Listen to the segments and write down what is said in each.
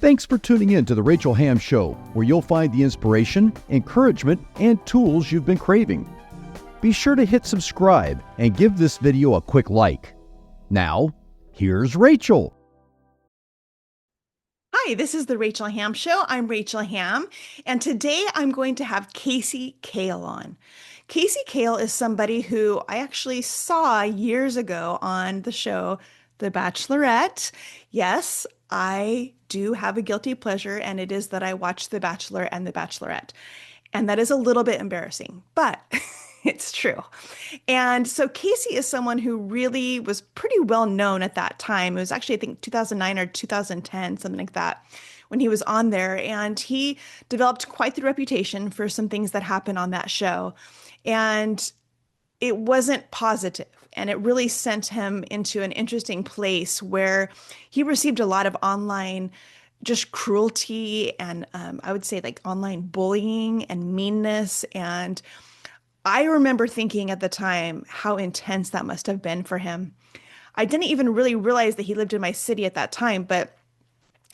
Thanks for tuning in to The Rachel Hamm Show, where you'll find the inspiration, encouragement, and tools you've been craving. Be sure to hit subscribe and give this video a quick like. Now, here's Rachel. Hi, this is The Rachel Hamm Show. I'm Rachel Hamm, and today I'm going to have Kasey Kahl on. Kasey Kahl is somebody who I actually saw years ago on the show The Bachelorette. Yes, I do have a guilty pleasure, and it is that I watch The Bachelor and The Bachelorette. And that is a little bit embarrassing, but it's true. And so Kasey is someone who really was pretty well known at that time. It was actually, I think, 2009 or 2010, something like that, when he was on there. And he developed quite the reputation for some things that happened on that show. And it wasn't positive, and it really sent him into an interesting place where he received a lot of online just cruelty and I would say like online bullying and meanness. And I remember thinking at the time how intense that must have been for him. I didn't even really realize that he lived in my city at that time, but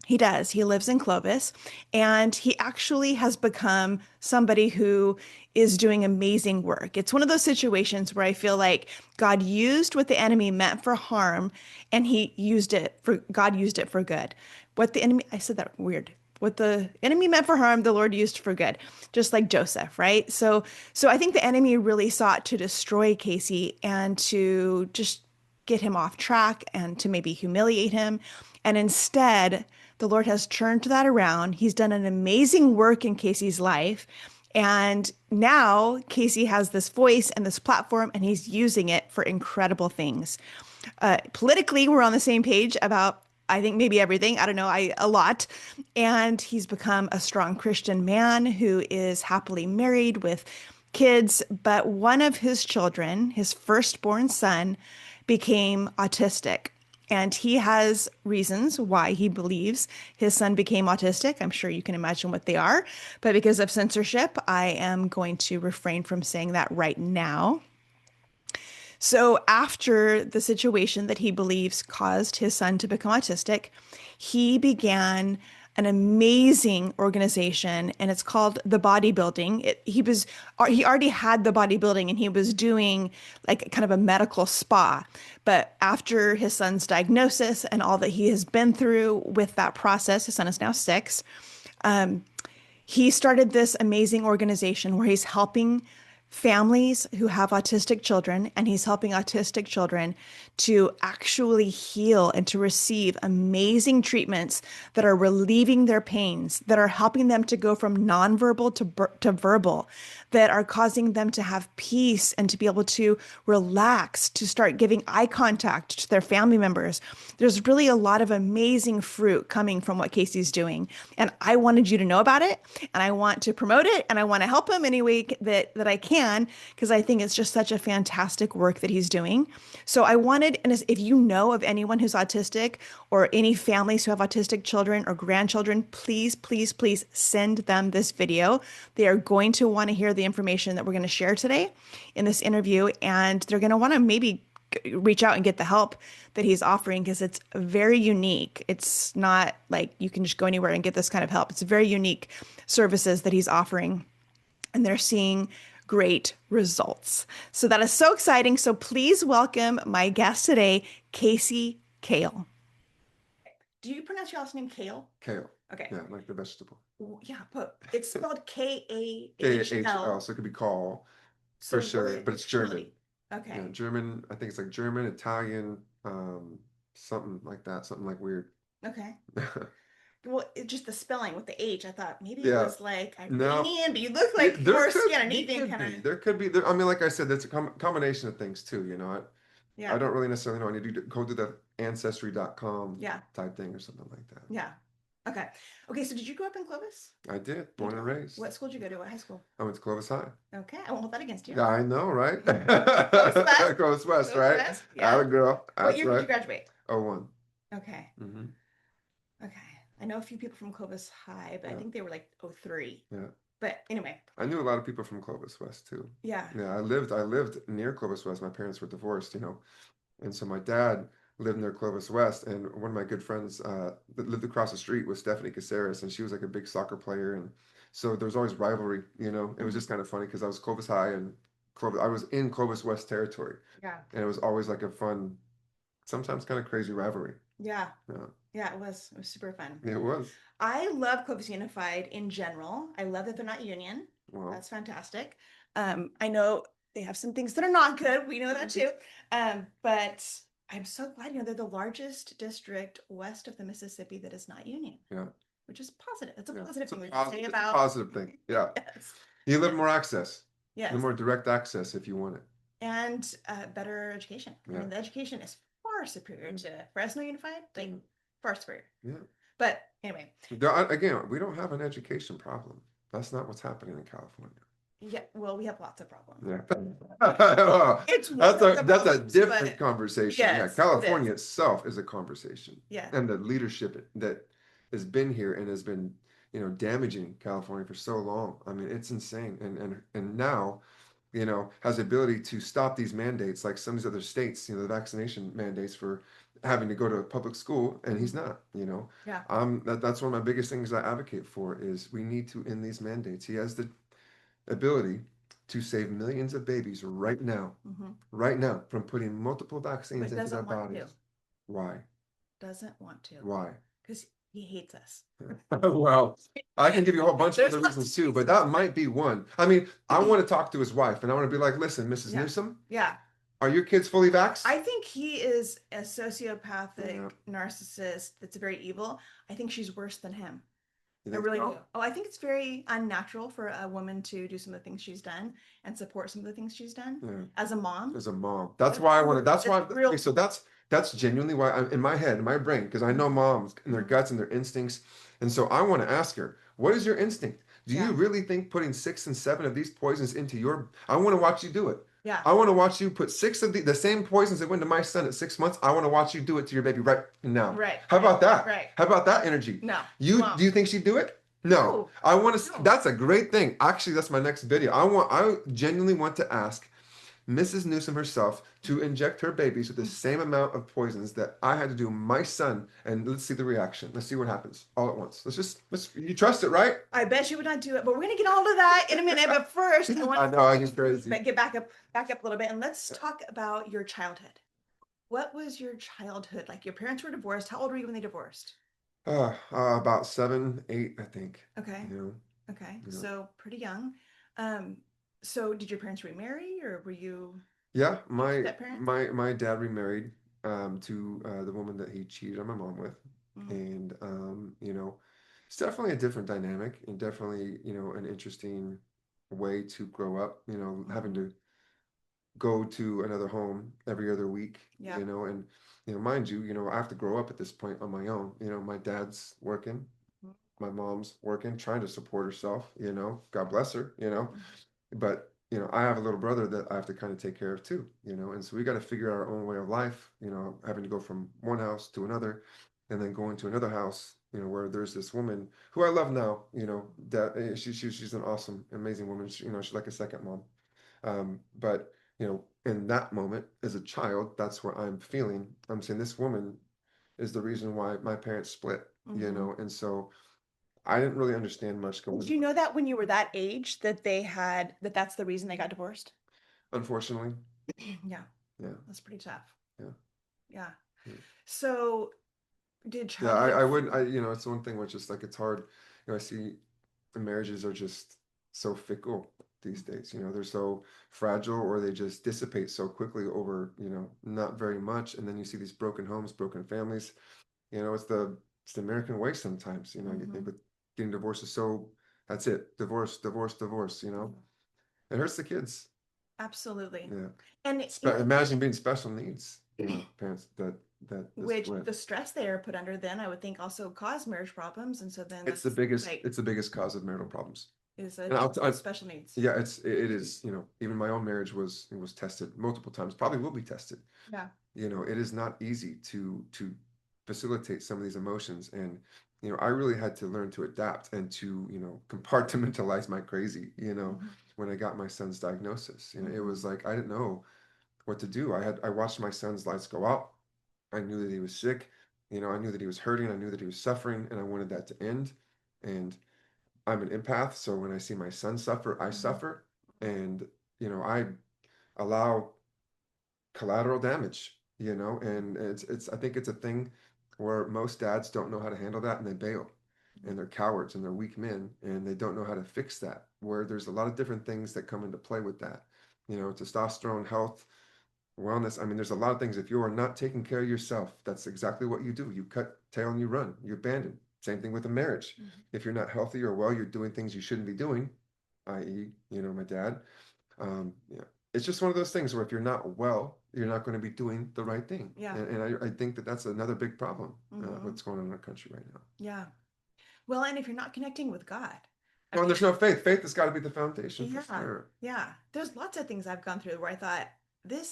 he does. He lives in Clovis, and he actually has become somebody who is doing amazing work. It's one of those situations where I feel like God used what the enemy meant for harm, and God used it for good. I said that weird. What the enemy meant for harm, the Lord used for good, just like Joseph, right? So I think the enemy really sought to destroy Kasey and to just get him off track and to maybe humiliate him. And instead, the Lord has turned that around. He's done an amazing work in Kasey's life. And now Kasey has this voice and this platform, and he's using it for incredible things. Politically, we're on the same page about, I think, maybe everything. I don't know, a lot. And he's become a strong Christian man who is happily married with kids. But one of his children, his firstborn son, became autistic. And he has reasons why he believes his son became autistic. I'm sure you can imagine what they are. But because of censorship, I am going to refrain from saying that right now. So, after the situation that he believes caused his son to become autistic, he began an amazing organization, and it's called the bodybuilding. He already had the bodybuilding, and he was doing like kind of a medical spa. But after his son's diagnosis and all that he has been through with that process, his son is now 6. He started this amazing organization where he's helping families who have autistic children, and he's helping autistic children to actually heal and to receive amazing treatments that are relieving their pains, that are helping them to go from nonverbal to verbal, that are causing them to have peace and to be able to relax, to start giving eye contact to their family members. There's really a lot of amazing fruit coming from what Kasey's doing. And I wanted you to know about it, and I want to promote it, and I want to help him any way that I can, because I think it's just such a fantastic work that he's doing. So I wanted, and if you know of anyone who's autistic or any families who have autistic children or grandchildren, please, please, please send them this video. They are going to want to hear the information that we're going to share today in this interview, and they're going to want to maybe reach out and get the help that he's offering, because it's very unique. It's not like you can just go anywhere and get this kind of help. It's very unique services that he's offering, and they're seeing great results. So that is so exciting. So please welcome my guest today, Kasey Kahl. Do you pronounce your last name Kahl? Kale. Okay. Yeah, like the vegetable. Yeah, but it's spelled Kahl. Kahl, so it could be call for sure, but it's German. Really? Okay. Yeah, German. I think it's like German, Italian, something like that, something like weird. Okay. Well, just the spelling with the H, I thought maybe it Yeah. was like No. Iranian, but you look like There more could- Scandinavian kind of. There could be. I mean, like I said, that's a combination of things too. You know, I Yeah. don't really necessarily know. I need to go to the ancestry.com Yeah. type thing or something like that. Yeah. Okay. Okay. So did you grow up in Clovis? I did, born and raised. What school did you go to? What high school? I went to Clovis High. Okay. I won't hold that against you. Yeah, I know, right? Clovis West. Clovis West, Clovis right? West, yeah. Atta girl. What That's year did right. you graduate? 01. Okay. Mm-hmm. Okay. I know a few people from Clovis High, but I Yeah. think they were like 03. Yeah. But anyway. I knew a lot of people from Clovis West too. Yeah. Yeah, I lived near Clovis West. My parents were divorced, you know. And so my dad lived near Clovis West, and one of my good friends that lived across the street was Stephanie Caceres, and she was like a big soccer player, and so there was always rivalry. It was Mhm. just kind of funny because I was Clovis High and Clovis, I was in Clovis West territory, Yeah. and it was always like a fun, sometimes kind of crazy rivalry. Yeah. Yeah, Yeah, it was. It was super fun. it was. I love Clovis Unified in general. I love that they're not union. Well, That's fantastic. I know they have some things that are not good. We know that too. But I'm so glad, they're the largest district west of the Mississippi that is not union, yeah, which is positive. It's a yeah. positive It's a thing we can say it's a about. positive thing. Yeah, Yes. you live more access, the Yes. more direct access if you want it. And better education. I Yeah, mean, the education is far superior to Fresno Unified, like far superior. yeah. But anyway, Again, we don't have an education problem. That's not what's happening in California. yeah, well, we have lots of problems. Yeah. It's one That's of the a problems, different but conversation. Yeah, yes, it California is. itself is a conversation. Yeah. And the leadership that has been here and has been, damaging California for so long. I mean, it's insane. And now, has the ability to stop these mandates like some of these other states, the vaccination mandates for having to go to public school, and he's not. Yeah. That's one of my biggest things I advocate for is we need to end these mandates. He has the ability to save millions of babies Hmm. right now, from putting multiple vaccines But into their doesn't want to. bodies. Why? Doesn't want to Why? because he hates us. Well, I can give you a whole bunch of There's other lots reasons of too, but reasons. that might be one. I mean, I want to talk to his wife and I want to be like, listen, Mrs. Yeah. Newsom, Yeah. are your kids fully vaxxed? I think he is a sociopathic Yeah. narcissist that's very evil. I think she's worse than him. You I think really so? do. Oh, I think it's very unnatural for a woman to do some of the things she's done and support some of the things she's done Yeah. as a mom. As a mom. That's why I wanted, that's why, It's real. okay, so that's genuinely why I'm in my head, in my brain, because I know moms and their guts and their instincts. And so I want to ask her, what is your instinct? Do Yeah. you really think putting 6 and 7 of these poisons into I want to watch you do it. Yeah. I want to watch you put 6 of the same poisons that went to my son at 6 months. I want to watch you do it to your baby right now. Right. How about that? Right. How about that energy? No. Do you think she'd do it? No. I want to, No. that's a great thing. Actually, that's my next video. I genuinely want to ask Mrs. Newsom herself to inject her babies with the same amount of poisons that I had to do my son, and let's see the reaction. Let's see what happens all at once. You trust it, right? I bet you would not do it, but we're gonna get all to that in a minute. But first, I want I know, I get crazy. get back up a little bit, and let's talk about your childhood. What was your childhood like? Your parents were divorced. How old were you when they divorced? About 7, 8, I think. Okay. Okay. Yeah. So pretty young. Um, so did your parents remarry or were you Yeah, my step-parent? my dad remarried to the woman that he cheated on my mom with. Mhm. And it's definitely a different dynamic and definitely, an interesting way to grow up, having to go to another home every other week, Yeah. and mind you, I have to grow up at this point on my own. My dad's working, Mhm. my mom's working, trying to support herself, God bless her, Mhm. but I have a little brother that I have to kind of take care of too, and so we got to figure out our own way of life, having to go from one house to another and then going to another house, where there's this woman who I love now, that she's an awesome, amazing woman. She's like a second mom. But in that moment as a child, that's where I'm saying this woman is the reason why my parents split, Mhm. and so I didn't really understand much going. Did you know that when you were that age that that's the reason they got divorced? Unfortunately. Yeah. Yeah. That's pretty tough. Yeah. Yeah. Yeah. So did Yeah, childhood I wouldn't, it's one thing which is like, it's hard, I see the marriages are just so fickle these days, they're so fragile, or they just dissipate so quickly over, not very much. And then you see these broken homes, broken families, it's the American way sometimes, you think Mhm. with getting divorced is so, that's it, divorce, divorce, divorce, it hurts the kids. Absolutely. Yeah. And Imagine being special needs, parents that which split. the stress they are put under then I would think also cause marriage problems. And so then It's that's like the biggest cause of marital problems. is And special needs. yeah, it is, even my own marriage was tested multiple times, probably will be tested. Yeah. It is not easy to facilitate some of these emotions. And, I really had to learn to adapt and to, compartmentalize my crazy, Mhm. when I got my son's diagnosis. It Mhm. was like I didn't know what to do. I watched my son's lights go out. I knew that he was sick. I knew that he was hurting. I knew that he was suffering, and I wanted that to end. And I'm an empath, so when I see my son suffer, I suffer. And, I allow collateral damage, and I think it's a thing where most dads don't know how to handle that and they bail. And they're cowards and they're weak men and they don't know how to fix that. Where there's a lot of different things that come into play with that. Testosterone, health, wellness. I mean, there's a lot of things. If you are not taking care of yourself, that's exactly what you do. You cut tail and you run, you abandon. Same thing with a marriage. If you're not healthy or well, you're doing things you shouldn't be doing, i.e., my dad. Yeah, it's just one of those things where if you're not well, you're not going to be doing the right thing. Yeah. And I think that that's another big problem, what's going on in our country right now. Yeah. Well, and if you're not connecting with God. Well, there's no faith. Faith has got to be the foundation Yeah. for sure. Yeah. There's lots of things I've gone through where I thought,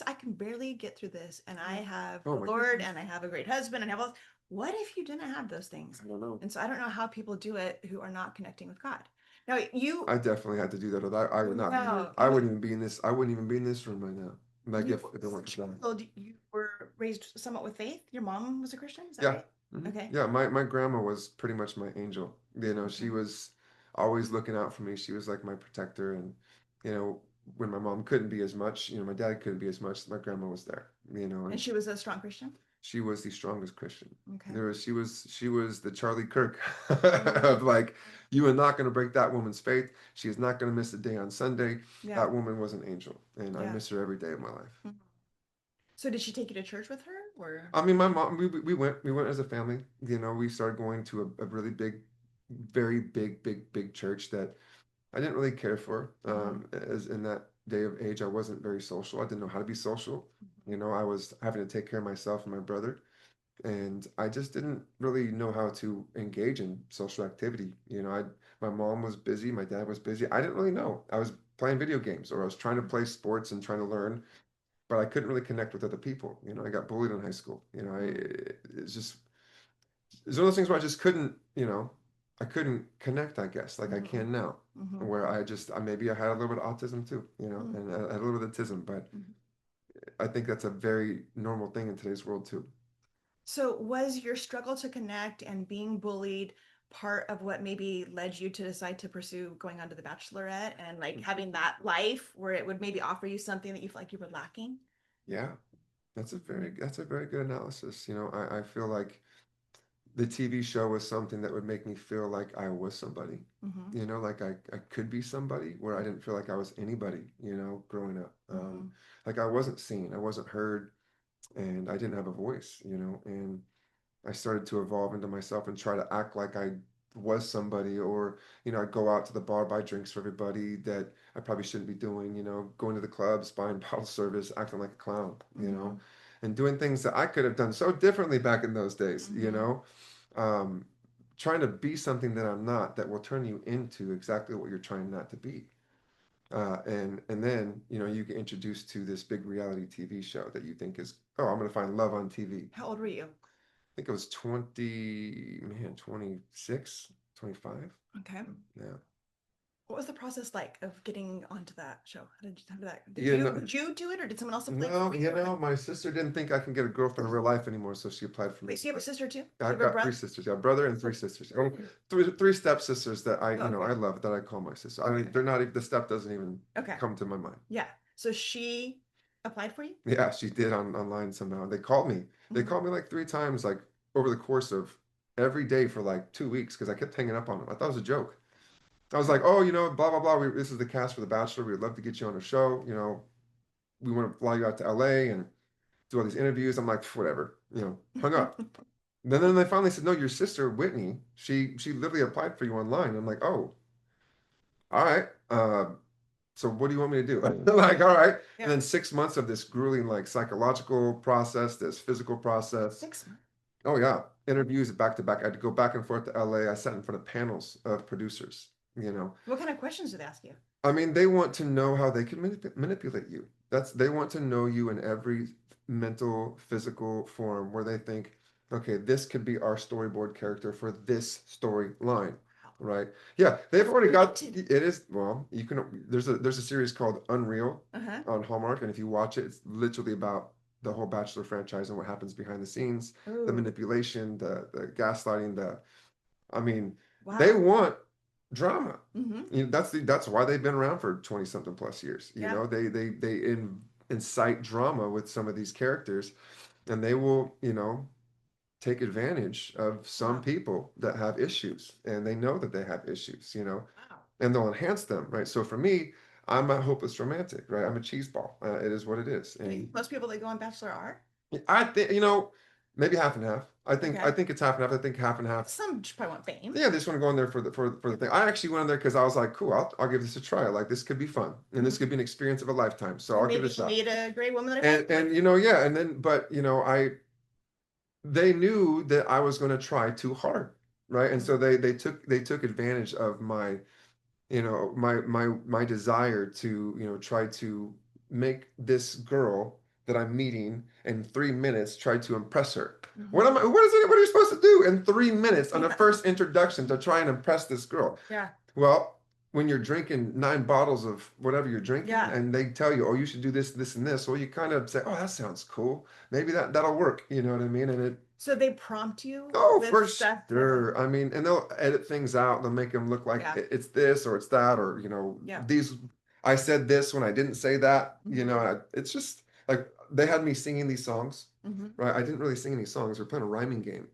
I can barely get through this. And I have the Lord goodness. and I have a great husband and I have all. What if you didn't have those things? I don't know. And so I don't know how people do it who are not connecting with God. Now I definitely had to do that. Or I would not be here. I wouldn't even be in this. I wouldn't even be in this room right now. Like if it weren't for that. So you were raised somewhat with faith. Your mom was a Christian, is that Yeah. right? Okay. Yeah, my grandma was pretty much my angel. She was always looking out for me. She was like my protector. And, when my mom couldn't be as much, my dad couldn't be as much, my grandma was there, And she was a strong Christian? She was the strongest Christian. Okay. She was the Charlie Kirk of like, you are not going to break that woman's faith. She is not going to miss a day on Sunday. Yeah. That woman was an angel, and I miss her every day of my life. So did she take you to church with her, or? I mean, my mom, we went as a family. We started going to a really big, very big church that I didn't really care for. As in that day of age, I wasn't very social. I didn't know how to be social. I was having to take care of myself and my brother, and I just didn't really know how to engage in social activity. My mom was busy, my dad was busy. I didn't really know. I was playing video games or I was trying to play sports and trying to learn, but I couldn't really connect with other people. I got bullied in high school. It's one of those things where I just couldn't, I couldn't connect, I guess, like I can now, where maybe I had a little bit of autism too, and I had a little bit of autism, but I think that's a very normal thing in today's world too. So was your struggle to connect and being bullied part of what maybe led you to decide to pursue going on to the Bachelorette and like having that life where it would maybe offer you something that you feel like you were lacking? Yeah, that's a very good analysis. I feel like the TV show was something that would make me feel like I was somebody, like I could be somebody where I didn't feel like I was anybody, growing up. Like I wasn't seen, I wasn't heard, and I didn't have a voice, and I started to evolve into myself and try to act like I was somebody, or, I'd go out to the bar, buy drinks for everybody that I probably shouldn't be doing, going to the clubs, buying bottle service, acting like a clown, and doing things that I could have done so differently back in those days, um, trying to be something that I'm not, that will turn you into exactly what you're trying not to be. And then, you get introduced to this big reality TV show that you think is, oh, I'm going to find love on TV. How old were you? I think it was 26, 25. Okay. Yeah. What was the process like of getting onto that show? How did that? Did you do it or did someone else apply No, for you? my sister didn't think I can get a girlfriend in real life anymore, so she applied for me. Wait, so you have a sister too? I've got three sisters. Yeah, a brother and three sisters. Oh, three stepsisters that I love, that I call my sister. I mean, they're not even, the step doesn't even come to my mind. Yeah. So she applied for you? Yeah, she did online somehow. They called me. They called me like 3 times, like over the course of every day for like 2 weeks, because I kept hanging up on them. I thought it was a joke. I was like, oh, blah, blah, blah. This is the cast for The Bachelor. We'd love to get you on a show. We want to fly you out to LA and do all these interviews. I'm like, whatever, hung up. Then they finally said, no, your sister, Whitney, she literally applied for you online. I'm like, oh, all right. So what do you want me to do? Like, all right. Yeah. And then 6 months of this grueling, like, psychological process, this physical process. 6 months. Oh, yeah. Interviews back to back. I had to go back and forth to LA. I sat in front of panels of producers. What kind of questions do they ask you? I mean, they want to know how they can manipulate you. They want to know you in every mental, physical form where they think, okay, this could be our storyboard character for this storyline, right? Yeah, they've already got it. Is, well, you can. There's a series called Unreal on Hallmark, and if you watch it, it's literally about the whole Bachelor franchise and what happens behind the scenes, the Oh, manipulation, the gaslighting, I mean, they wow. want drama. Mm-hmm. That's why they've been around for 20 something plus years. Yeah. They incite drama with some of these characters, and they will, take advantage of some Wow. people that have issues, and they know that they have issues, Wow. and they'll enhance them, right? So for me, I'm a hopeless romantic, right? I'm a cheese ball. It is what it is, Do you and think most people that go on Bachelor are? I think maybe half and half. I think Okay. I think it's half and half. I think half and half. Some just probably want fame. Yeah, they just want to go in there for the thing. I actually went in there because I was like, cool, I'll give this a try. Like this could be fun, and this Mhm. could be an experience of a lifetime. So And I'll give maybe it a you shot. meet a great woman that I And fucked with. yeah, and then but I they knew that I was going to try too hard, right? And so they took advantage of my desire to try to make this girl that I'm meeting in 3 minutes try to impress her. Mm-hmm. What are you supposed to do in 3 minutes on a Yeah. first introduction to try and impress this girl? Yeah. Well, when you're drinking 9 bottles of whatever you're drinking, Yeah. and they tell you, oh, you should do this, this, and this, well, you kind of say, oh, that sounds cool. Maybe that'll work. You know what I mean? And So they prompt you oh, with for stuff. sure. I mean, and they'll edit things out. They'll make them look like Yeah. it's this or it's that, or Yeah. these. I said this when I didn't say that. Mhm. It's just like they had me singing these songs, Mm-hmm. right? I didn't really sing any songs. We're playing a rhyming game,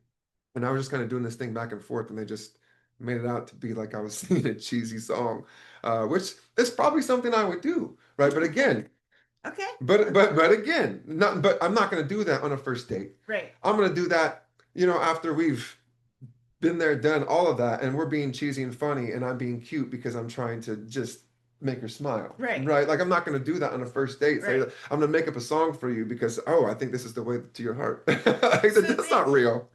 and I was just kind of doing this thing back and forth, and they just made it out to be like I was singing a cheesy song, which is probably something I would do, right? But again, Okay. but again, but I'm not going to do that on a first date. Right. I'm going to do that, after we've been there, done all of that, and we're being cheesy and funny, and I'm being cute because I'm trying to just make her smile. Right. Right? Like I'm not going to do that on a first date. Say Right. I'm going to make up a song for you because I think this is the way to your heart. Like, So that's not real.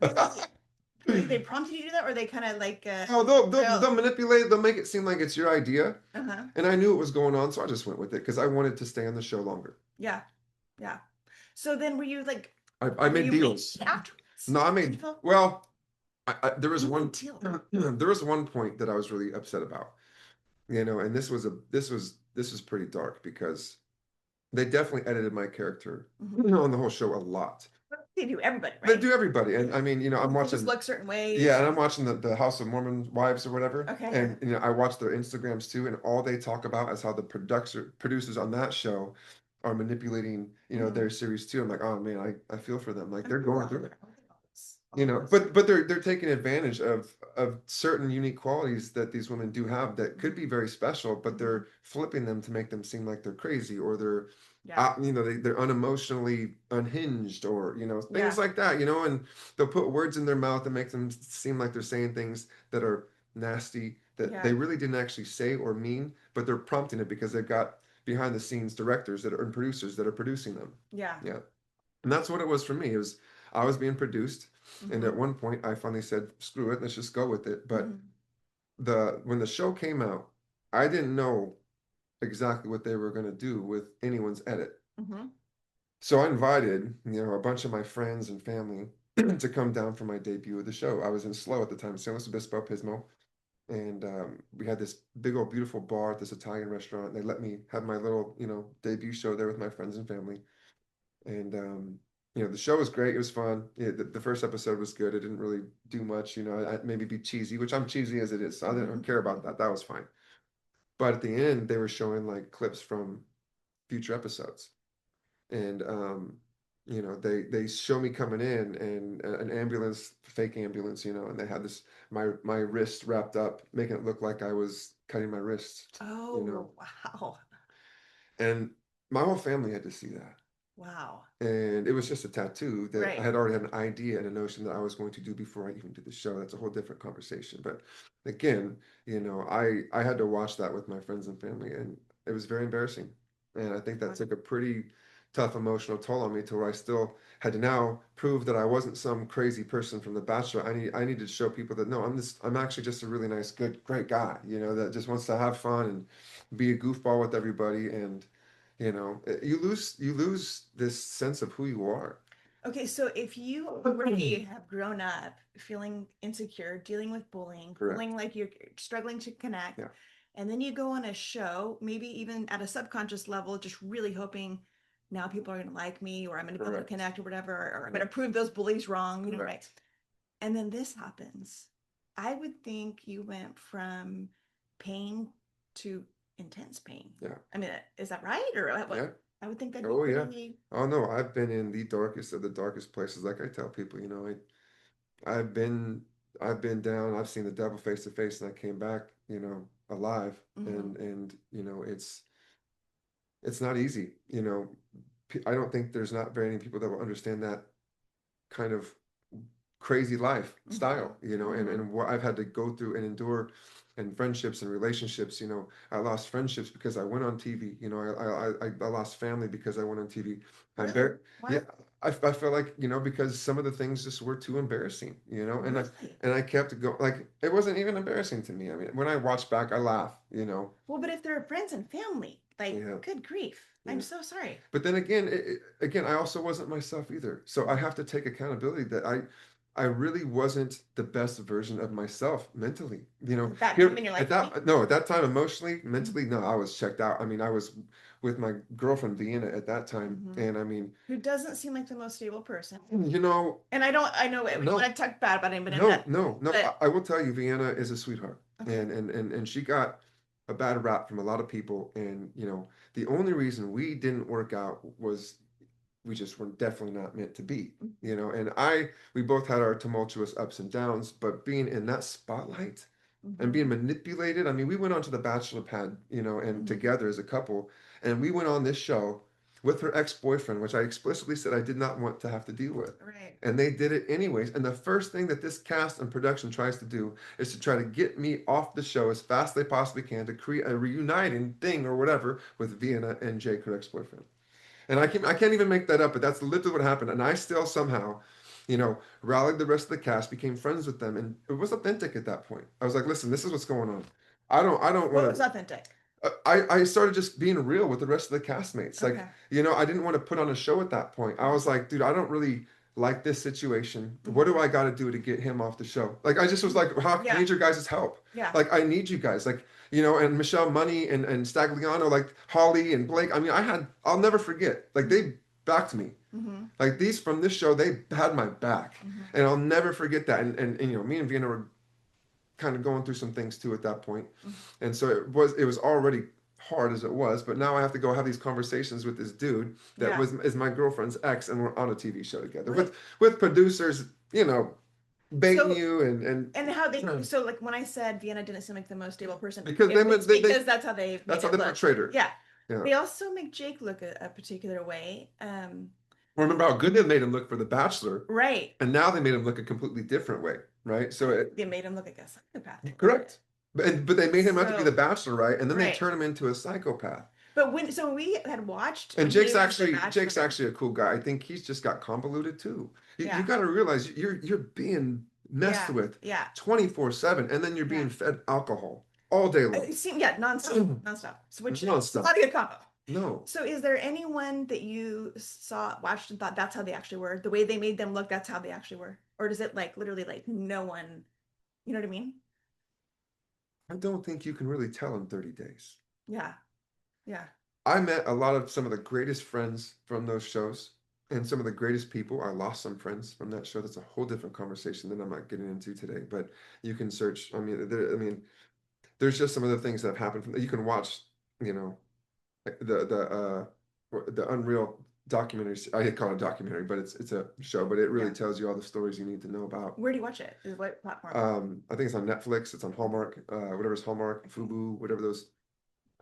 they prompt you to do that, or they kind of like Oh, they'll manipulate. They'll make it seem like it's your idea, uh-huh. and I knew it was going on, so I just went with it because I wanted to stay on the show longer. Yeah. Yeah. So then were you like I were made you deals. rich afterwards? No, I Did you made feel well. There was you one made deal? there was one point that I was really upset about, and this was pretty dark because they definitely edited my character Mhm. on the whole show a lot. They do everybody, They right? do everybody, and I mean, I'm They just watching, look certain ways. yeah, and I'm watching the House of Mormon Wives or whatever, Okay. and I watch their Instagrams too, and all they talk about is how the producers on that show are manipulating, their series too. I'm like, oh man, I feel for them, like they're going through it. But they're taking advantage of certain unique qualities that these women do have that could be very special, but they're flipping them to make them seem like they're crazy or they're Yeah. they're unemotionally unhinged or things Yeah. like that, and they'll put words in their mouth and make them seem like they're saying things that are nasty that Yeah. they really didn't actually say or mean, but they're prompting it because they've got behind the scenes directors that are and producers that are producing them. Yeah. Yeah. And that's what it was for me. It was I was being produced, and at Mhm. one point I finally said, "Screw it, let's just go with it." But Mhm. when the show came out, I didn't know exactly what they were going to do with anyone's edit. Mhm. So I invited, a bunch of my friends and family to come down for my debut of the show. I was in SLO at the time, San Luis Obispo, Pismo, and we had this big old beautiful bar at this Italian restaurant. They let me have my little, debut show there with my friends and family. And the show was great. It was fun. Yeah, the first episode was good. It didn't really do much, I maybe be cheesy, which I'm cheesy as it is. So I didn't care about that. That was fine. But at the end, they were showing like clips from future episodes, and they show me coming in and an ambulance, fake ambulance, and they had this my wrist wrapped up, making it look like I was cutting my wrist, Oh, wow. and my whole family had to see that. Wow. And it was just a tattoo that I Right. had already had an idea and a notion that I was going to do before I even did the show. That's a whole different conversation. But again, I had to watch that with my friends and family, and it was very embarrassing. And I think that took a pretty tough emotional toll on me to where I still had to now prove that I wasn't some crazy person from The Bachelor. I needed to show people that no, I'm actually just a really nice, good, great guy, that just wants to have fun and be a goofball with everybody. And you lose this sense of who you are. Okay, so if you already have grown up feeling insecure, dealing with bullying, Correct. feeling like you're struggling to connect, Yeah. and then you go on a show, maybe even at a subconscious level, just really hoping now people are going to like me, or I'm going to be able to Correct. connect or whatever, or I'm going to prove those bullies wrong, you know, right? Correct. And then this happens. I would think you went from pain to intense pain. Yeah. I mean, is that right? Or what? Yeah. I would think that'd Oh be yeah. pretty. Oh no, I've been in the darkest of the darkest places. Like I tell people, you know, I've been I've been down, I've seen the devil face to face, and I came back, you know, alive. Mhm. And you know, it's not easy, you know. I don't think there's not very many people that will understand that kind of crazy lifestyle, Mhm. you know, Mhm. and what I've had to go through and endure, and friendships and relationships, you know. I lost friendships because I went on TV, you know. I lost family because I went on TV. I'm Really? very, yeah. What? I feel like, you know, because some of the things just were too embarrassing, you know. And Really? I kept going, like it wasn't even embarrassing to me. I mean, when I watch back, I laugh, you know. Well, but if they're friends and family, like, Yeah, good grief. I'm yeah. so sorry. But then again, again, I also wasn't myself either. So I have to take accountability that I really wasn't the best version of myself mentally. You know, At that time here in your at life, you think? that no, at that time, emotionally, Mhm. mentally, no, I was checked out. I mean, I was with my girlfriend Vienna at that time, Mhm. and I mean, Who doesn't seem like the most stable person. you know, And I know we don't no, want to talk bad about him, but in no, that, no, no. but I will tell you, Vienna is a sweetheart, okay. and she got a bad rap from a lot of people, and you know, the only reason we didn't work out was we just were definitely not meant to be, you know. And we both had our tumultuous ups and downs, but being in that spotlight and Mhm. being manipulated. I mean, we went on to the bachelor pad, you know, and Mhm. together as a couple, and we went on this show with her ex-boyfriend, which I explicitly said I did not want to have to deal with. Right. And they did it anyways. And the first thing that this cast and production tries to do is to try to get me off the show as fast as they possibly can to create a reuniting thing or whatever with Vienna and Jake, her ex-boyfriend. And I can't even make that up, but that's literally what happened. And I still somehow, you know, rallied the rest of the cast, became friends with them, and it was authentic at that point. I was like, listen, this is what's going on. I don't What want was authentic? to. I started just being real with the rest of the castmates. Like, Okay. you know, I didn't want to put on a show at that point. I was like, dude, I don't really like this situation. What do I got to do to get him off the show? Like, I just was like, I Yeah. need your guys' help. Yeah. Like, I need you guys. Like, you know, and Michelle Money and Stagliano, like Holly and Blake. I mean, I'll never forget. Like, they backed me. Mm-hmm. Like these from this show, they had my back, Mm-hmm. and I'll never forget that. And you know, me and Vienna were kind of going through some things too at that point, Mm-hmm. and so it was already hard as it was. But now I have to go have these conversations with this dude that Yeah. is my girlfriend's ex, and we're on a TV show together Right. with producers, you know, baiting So, you and how they, so like when I said Vienna didn't seem like the most stable person, because it's because that's how they that's made how it they look. portrayed her. Yeah. Yeah. They also make Jake look a particular way. Remember how good they made him look for The Bachelor, Right. and now they made him look a completely different way, right? So They made him look like a psychopath. correct. But they made him out to be So, the bachelor, right? And then they right. turn him into a psychopath. But when we had watched And when he was The Jake's Bachelor, actually a cool guy. I think he's just got convoluted too. You yeah. got to realize you're being messed Yeah. with Yeah. 24/7, and then you're being Yeah. fed alcohol all day long. It seemed, yeah, nonstop. So which is Nonstop. not a good combo. No. So is there anyone that you watched and thought that's how they actually were? The way they made them look, that's how they actually were? Or does it like literally like no one, you know what I mean? I don't think you can really tell in 30 days. Yeah. Yeah. I met some of the greatest friends from those shows and some of the greatest people. I lost some friends from that show. That's a whole different conversation that I'm not getting into today, but you can search. I mean, there's just some of the things that have happened from that. You can watch, you know, the Unreal documentary. I call it a documentary, but it's a show, but it really Yeah. tells you all the stories you need to know about. Where do you watch it? What platform? I think it's on Netflix, it's on Hallmark, whatever's Hallmark, Fubu, whatever those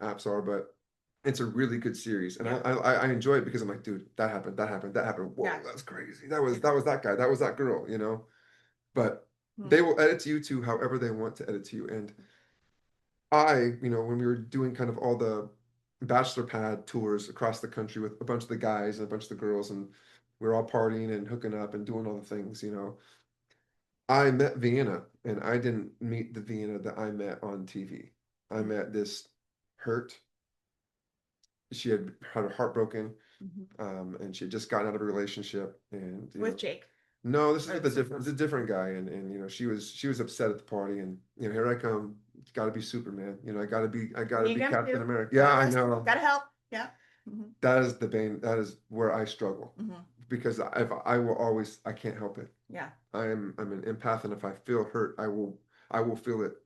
apps are, but it's a really good series, and Yeah. I enjoy it because I'm like, dude, that happened, that happened, that happened. Whoa, Yeah. that's crazy. That was that guy, that was that girl, you know. But Hmm. they will edit to you to however they want to edit to you. And you know, when we were doing kind of all the bachelor pad tours across the country with a bunch of the guys and a bunch of the girls, and we were all partying and hooking up and doing all the things, you know. I met Vienna, and I didn't meet the Vienna that I met on TV. I met this hurt. She had her heart broken, and she had just gotten out of a relationship, and you With know, Jake. no, this is Or with a different guy, and you know, she was upset at the party, and you know, here I come, got to be Superman, you know, I got to be Enneagram Captain too. America. Yeah, I know. Gotta help. Yeah. Mhm. That is the bane. That is where I struggle Mhm. because if I will always, I can't help it. Yeah. I'm an empath, and if I feel hurt, I will feel it,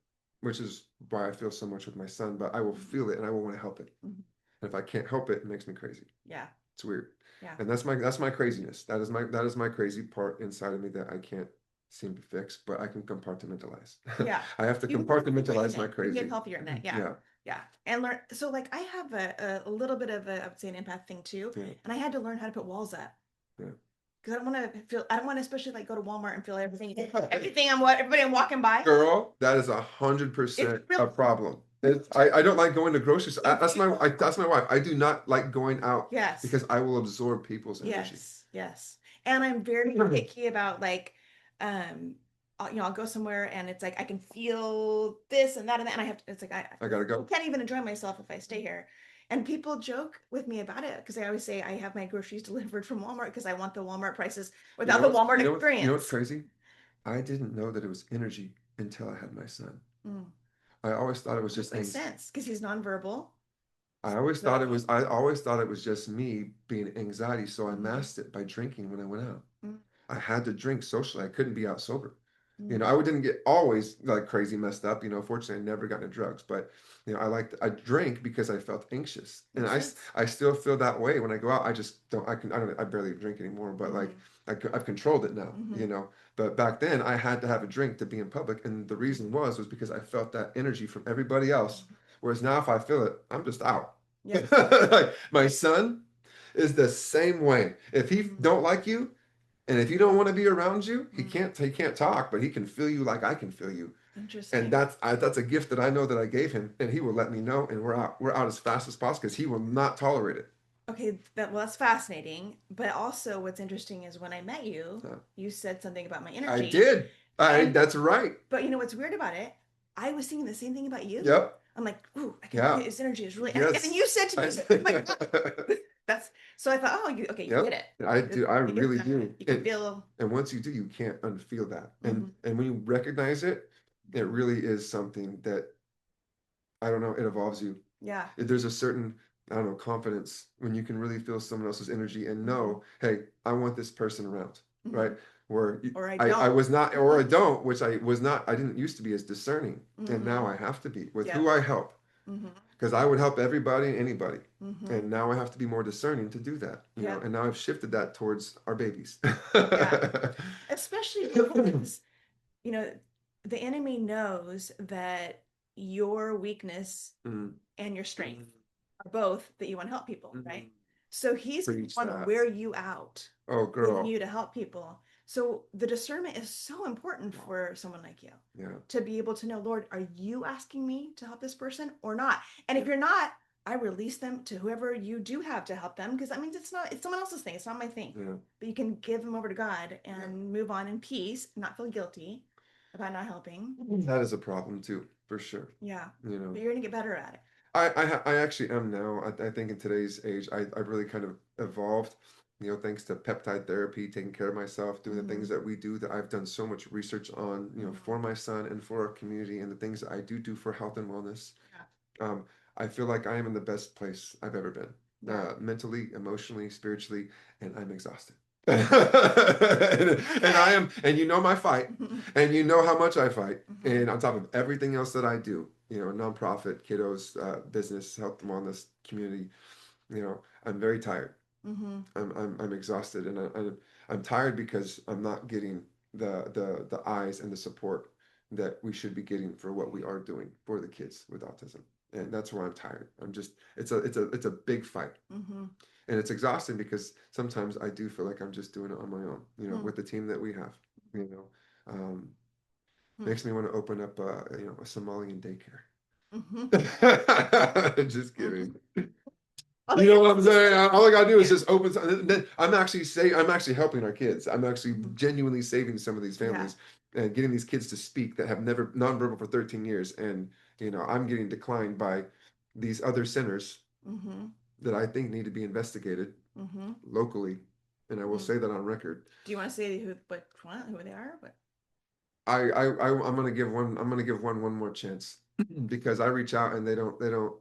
which is why I feel so much with my son. But I will feel it, and I will want to help it. Mhm. And if I can't help it, it makes me crazy. Yeah. It's weird, Yeah. and that's my craziness. That is my crazy part inside of me that I can't seem to fix, but I can compartmentalize. Yeah. I have to You can get healthier in compartmentalize my it. You can get crazy. healthier in it. Yeah. Yeah, Yeah. And learn. So like I have a little bit of a, I would say an empath thing too. yeah, And I had to learn how to put walls up. yeah. Because I don't want to especially like go to Walmart and feel everything everybody I'm walking by. Girl, that is It's 100% really a problem. I don't like going to grocery stores. That's my wife. I do not like going out Yes. because I will absorb people's energy. Yes. Yes. And I'm very picky about like, I'll go somewhere and it's like I can feel this and that and that, and I have to. It's like I gotta I go. can't even enjoy myself if I stay here. And people joke with me about it because I always say I have my groceries delivered from Walmart because I want the Walmart prices without the Walmart You know what's experience. crazy? I didn't know that it was energy until I had my son. Mm. I always thought it was Which just makes anxiety. sense because he's nonverbal. So, I always thought it was just me being anxiety, so I mhm. masked it by drinking when I went out. Mm, I had to drink socially. I couldn't be out sober. mm, I didn't get always like crazy messed up. Fortunately, I never got into drugs, but I drank because I felt anxious, and makes sense. I still feel that way when I go out. I just don't. I don't. I barely drink anymore, but like Mhm, I've controlled it now. mhm, But back then I had to have a drink to be in public, and the reason was because I felt that energy from everybody else. mhm. Whereas now, if I feel it, I'm just out. Yes. Like my son is the same way. If he Mhm, don't like you, and if he don't want to be around you, mhm. he can't talk, but he can feel you like I can feel you. And Interesting. that's a gift that I know that I gave him, and he will let me know, and we're out as fast as possible because he will not tolerate it. Okay, that's fascinating. But also, what's interesting is when I met you, So, you said something about my I energy, did. I and That's right. but you know what's weird about it? I was thinking the same thing about you. Yep. I'm like, ooh, I can Yeah. his energy is really, and then Yes. you said to me, I, oh my God, that's so I thought, oh, you get yep. it. I do. I You get really that. do. You can feel. And once you do, you can't unfeel that. Mhm, And when you recognize it, it really is something that I don't know. It evolves you. yeah. There's a certain, I don't know, confidence when you can really feel someone else's energy and Hmm. know, hey, I want this person around, right? Hmm. Where Or I I don't. was not, or I don't, which I was not, I didn't used to be as discerning. And now Hmm. I have to be with who Yep. I help Hmm. because I would help everybody and anybody. Hmm. And now I have to be more discerning to do that, Yep. and now I've shifted that towards our babies. Yeah. Especially because, you know, the enemy knows that your weakness Mm, and your strength are both that you want to help people, mm. right? So he's going to Preach want to that. wear you out Oh, in girl. you to help people. So the discernment is so important for someone like you Yeah. to be able to know, Lord, are you asking me to help this person or not? And if Yeah. you're not, I release them to whoever you do have to help them because I mean it's someone else's thing. It's not my thing. Yeah. But you can give them over to God Yeah. and move on in peace, not feel guilty about not helping. That is a problem too, for sure. Yeah. You know. But you're gonna get better at it. I actually am now. I think in today's age, I've really kind of evolved, thanks to peptide therapy, taking care of myself, doing the things Hmm. that we do that I've done so much research on, for Hmm. my son and for our community and the things that I do for health and wellness. Yeah. Um, I feel like I am in the best place I've ever been, Yeah. mentally, emotionally, spiritually, and I'm exhausted. And I Okay. am, and my fight, and you know how much I fight. Hmm. And on top of everything else that I do, nonprofit, kiddos, business, health and wellness, community, I'm very tired. Hmm. I'm exhausted, and I'm tired because I'm not getting the eyes and the support that we should be getting for what we are doing for the kids with autism. And that's why I'm tired. I'm just it's a big fight. Hmm. And it's exhausting because sometimes I do feel like I'm just doing it on my own, Hmm. with the team that we have, you know. Um, Hmm. Makes me want to open up a Somalian daycare. Hmm. Just Hmm. kidding. Although You yeah, know what I'm saying? All I gotta do is yeah. just open. I'm actually helping our kids. I'm actually Hmm. genuinely saving some of these Yeah. families and getting these kids to speak that have never nonverbal for 13 years. And I'm getting declined by these other centers Hmm. that I think need to be investigated Hmm. locally. And I will Hmm. say that on record. Do you want to say who they are? But I'm gonna give one. I'm gonna give one more chance because I reach out and they don't.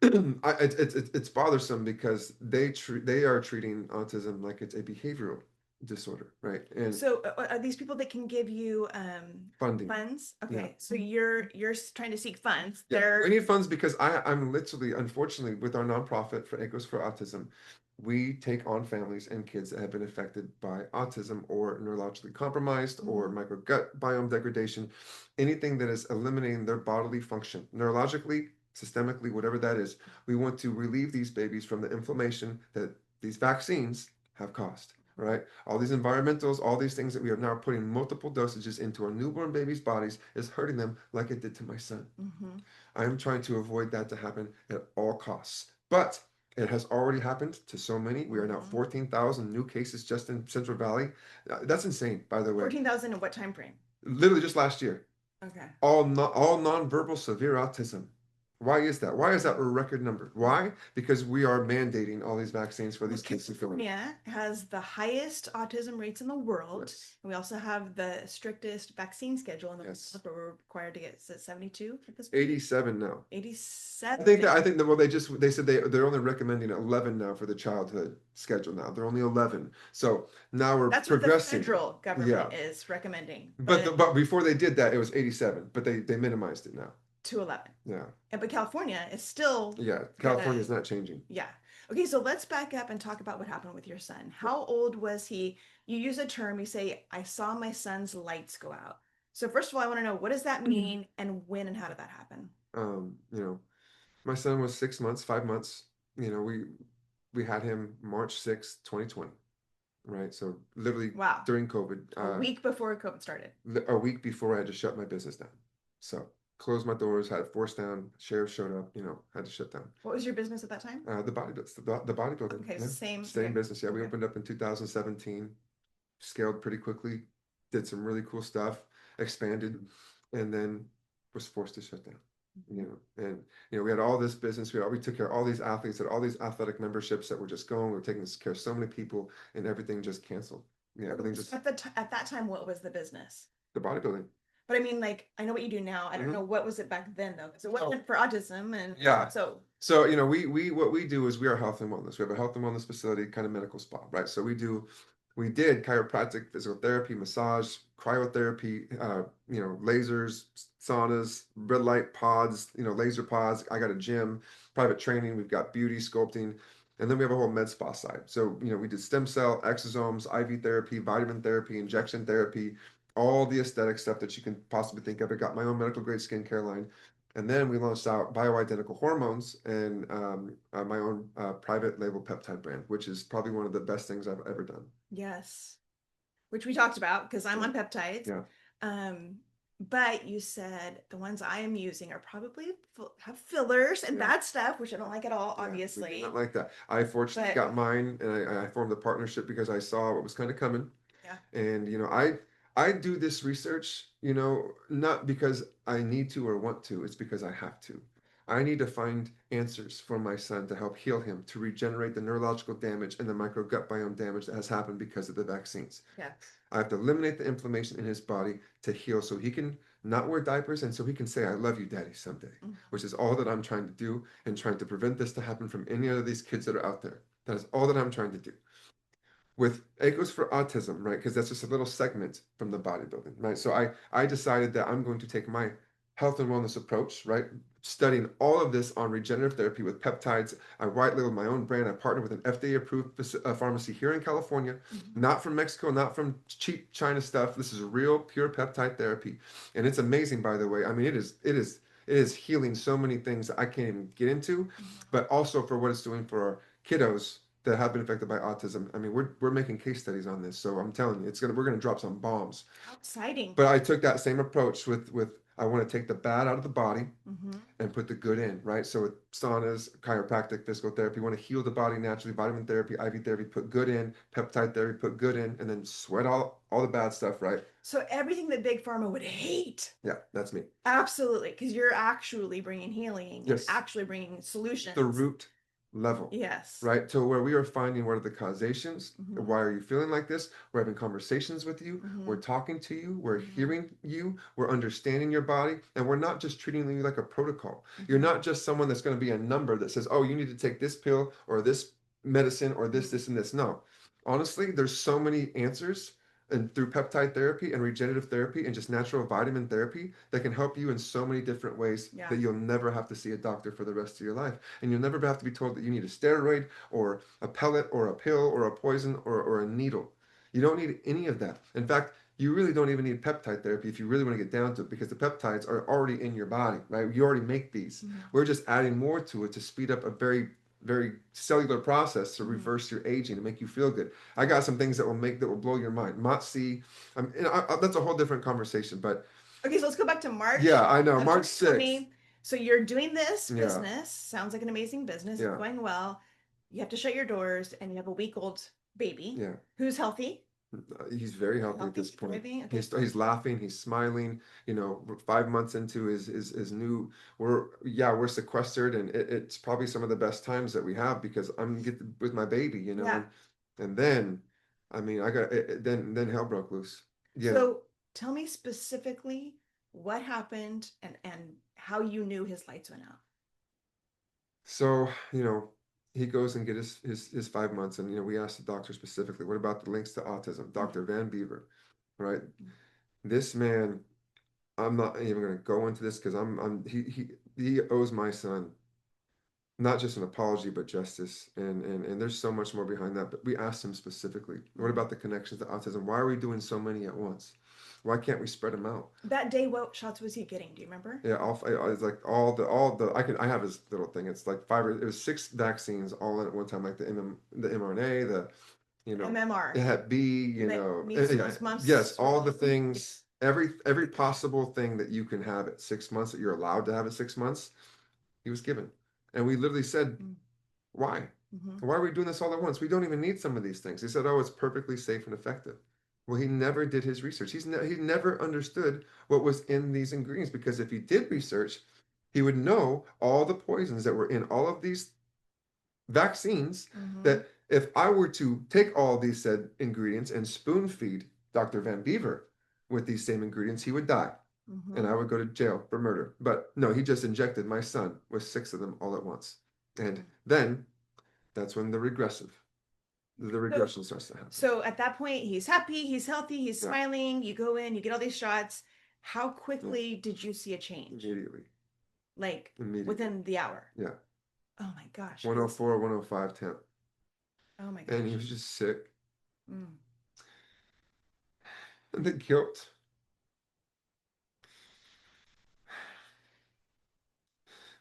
It's bothersome because they are treating autism like it's a behavioral disorder, right? And So are these people that can give you funding. funds? Yeah. Okay, so you're trying to seek funds. Yeah, They're we need funds because I'm literally, unfortunately, with our nonprofit for Echoes for Autism, we take on families and kids that have been affected by autism or neurologically compromised or microgut biome degradation, anything that is eliminating their bodily function, neurologically, systemically, whatever that is. We want to relieve these babies from the inflammation that these vaccines have caused. Right? All these environmentals, all these things that we are now putting multiple dosages into our newborn babies' bodies is hurting them like it did to my son. I'm trying to avoid that to happen at all costs. But it has already happened to so many. We are now 14,000 new cases just in Central Valley. That's insane, by the way. 14,000 in what time frame? Literally just last year. Okay. All nonverbal severe autism. Why is that? Why is that a record number? Why? Because we are mandating all these vaccines for these kids to fill in. California has the highest autism rates in the world. Yes. We also have the strictest vaccine schedule in the Yes. world, but we're required to get 72 at this point. 87 now. 87. I think that well they said they're only recommending 11 now for the childhood schedule now. They're only 11. So now we're That's progressing. what the federal government is recommending. But before they did that, it was 87, but they minimized it now. To 11. Yeah. But California is still. Yeah, California is not changing. Yeah. Okay, so let's back up and talk about what happened with your son. How old was he? You use a term, you say, I saw my son's lights go out. So first of all, I want to know, what does that mean and when and how did that happen? You know, my son was 6 months, 5 months. You know, we had him March 6th, 2020. Right. So literally during COVID. A week before COVID started. A week before I had to shut my business down. So closed my doors, had it forced down, sheriff showed up, had to shut down. What was your business at that time? The bodybuilding. Okay, yeah. Same business. Yeah, we opened up in 2017, scaled pretty quickly, did some really cool stuff, expanded, and then was forced to shut down. And we had all this business. We took care of all these athletes, had all these athletic memberships that were just going. We were taking care of so many people, and everything just canceled. Yeah, everything just. At that time, what was the business? The bodybuilding. But I mean, like, I know what you do now. I don't know what was it back then though, because it wasn't for autism and yeah. So we what we do is we are health and wellness. We have a health and wellness facility, kind of medical spa, right? So we did chiropractic, physical therapy, massage, cryotherapy, lasers, saunas, red light pods, laser pods. I got a gym, private training. We've got beauty, sculpting, and then we have a whole med spa side. So we did stem cell, exosomes, IV therapy, vitamin therapy, injection therapy, all the aesthetic stuff that you can possibly think of. I got my own medical grade skincare line. And then we launched out bioidentical hormones and my own private label peptide brand, which is probably one of the best things I've ever done. Yes. Which we talked about because I'm on peptides. Yeah. But you said the ones I am using are probably have fillers and bad stuff, which I don't like at all, obviously. We do not like that. I fortunately got mine, and I formed a partnership because I saw what was kind of coming. Yeah. And I do this research, not because I need to or want to. It's because I have to. I need to find answers for my son to help heal him, to regenerate the neurological damage and the microgut biome damage that has happened because of the vaccines. Yeah. I have to eliminate the inflammation in his body to heal so he can not wear diapers and so he can say, I love you, Daddy, someday, which is all that I'm trying to do and trying to prevent this to happen from any of these kids that are out there. That is all that I'm trying to do. With Echoes for Autism, right? Because that's just a little segment from the bodybuilding, right? So I decided that I'm going to take my health and wellness approach, right? Studying all of this on regenerative therapy with peptides. I white labeled my own brand. I partnered with an FDA-approved pharmacy here in California, not from Mexico, not from cheap China stuff. This is real, pure peptide therapy, and it's amazing, by the way. I mean, it is healing so many things that I can't even get into, but also for what it's doing for our kiddos that have been affected by autism. I mean, we're making case studies on this, so I'm telling you, we're gonna drop some bombs. How exciting! But I took that same approach with I want to take the bad out of the body and put the good in, right? So with saunas, chiropractic, physical therapy, we want to heal the body naturally, vitamin therapy, IV therapy, put good in, peptide therapy, put good in, and then sweat all the bad stuff, right? So everything that Big Pharma would hate. Yeah, that's me. Absolutely, because you're actually bringing healing, yes, actually bringing solutions. The root level, Yes. right? To where we are finding what are the causations, Hmm. why are you feeling like this? We're having conversations with you, Hmm. we're talking to you, we're Hmm. hearing you, we're understanding your body, and we're not just treating you like a protocol. You're Hmm. not just someone that's going to be a number that says, oh, you need to take this pill or this medicine or this, and this. No. Honestly, there's so many answers and through peptide therapy and regenerative therapy and just natural vitamin therapy that can help you in so many different ways Yeah. that you'll never have to see a doctor for the rest of your life. And you'll never have to be told that you need a steroid or a pellet or a pill or a poison or a needle. You don't need any of that. In fact, you really don't even need peptide therapy if you really want to get down to it because the peptides are already in your body, right? You already make these. Hmm. We're just adding more to it to speed up a very cellular process to Hmm. reverse your aging and make you feel good. I got some things that will blow your mind. Motsi, that's a whole different conversation. But Okay, so let's go back to March yeah, I know of March 6th. 2020. So you're doing this Yeah, business. Sounds like an amazing business. It's yeah, going well. You have to shut your doors and you have a week-old baby yeah. who's healthy. He's very healthy at Healthy, this point. thriving. Okay. He's laughing, he's smiling. You know, we're 5 months into his new. We're sequestered, and it's probably some of the best times that we have because I'm get with my baby. You know, Yeah. and then, I mean, then hell broke loose. You know, So tell me specifically what happened and how you knew his lights went out. so he goes and get his 5 months, and we asked the doctor specifically, what about the links to autism? Dr. Van Beaver, right? This man, I'm not even going to go into this because he owes my son not just an apology but justice, and there's so much more behind that. But we asked him specifically, what Mhm. about the connections to autism? Why are we doing so many at once? Why can't we spread them out? That day, what shots was he getting? Do you remember? Yeah, it's like all the I have his little thing. It's like it was 6 vaccines all in at one time, like the mRNA, the MMR, it had B, yeah, measles, yes, mumps, all the rubella. things, every possible thing that you can have at 6 months that you're allowed to have at 6 months, he was given. And we literally said, why? Mm-hmm. Why are we doing this all at once? We don't even need some of these things. He said, oh, it's perfectly safe and effective. Well, he never did his research. He never understood what was in these ingredients because if he did research, he would know all the poisons that were in all of these vaccines Mm-hmm. that if I were to take all these said ingredients and spoon feed Dr. Van Beaver with these same ingredients, he would die and Mm-hmm. I would go to jail for murder. But no, he just injected my son with 6 of them all at once. And then that's when the So, regression starts to happen. so at that point, he's happy, he's healthy, he's Yeah, smiling. You go in, you get all these shots. How yeah, quickly did you see a change? immediately, Like immediately. within the hour? Yeah, Oh my gosh. 104, 105 temp. Oh my And he gosh. was just sick. Mm. And the guilt.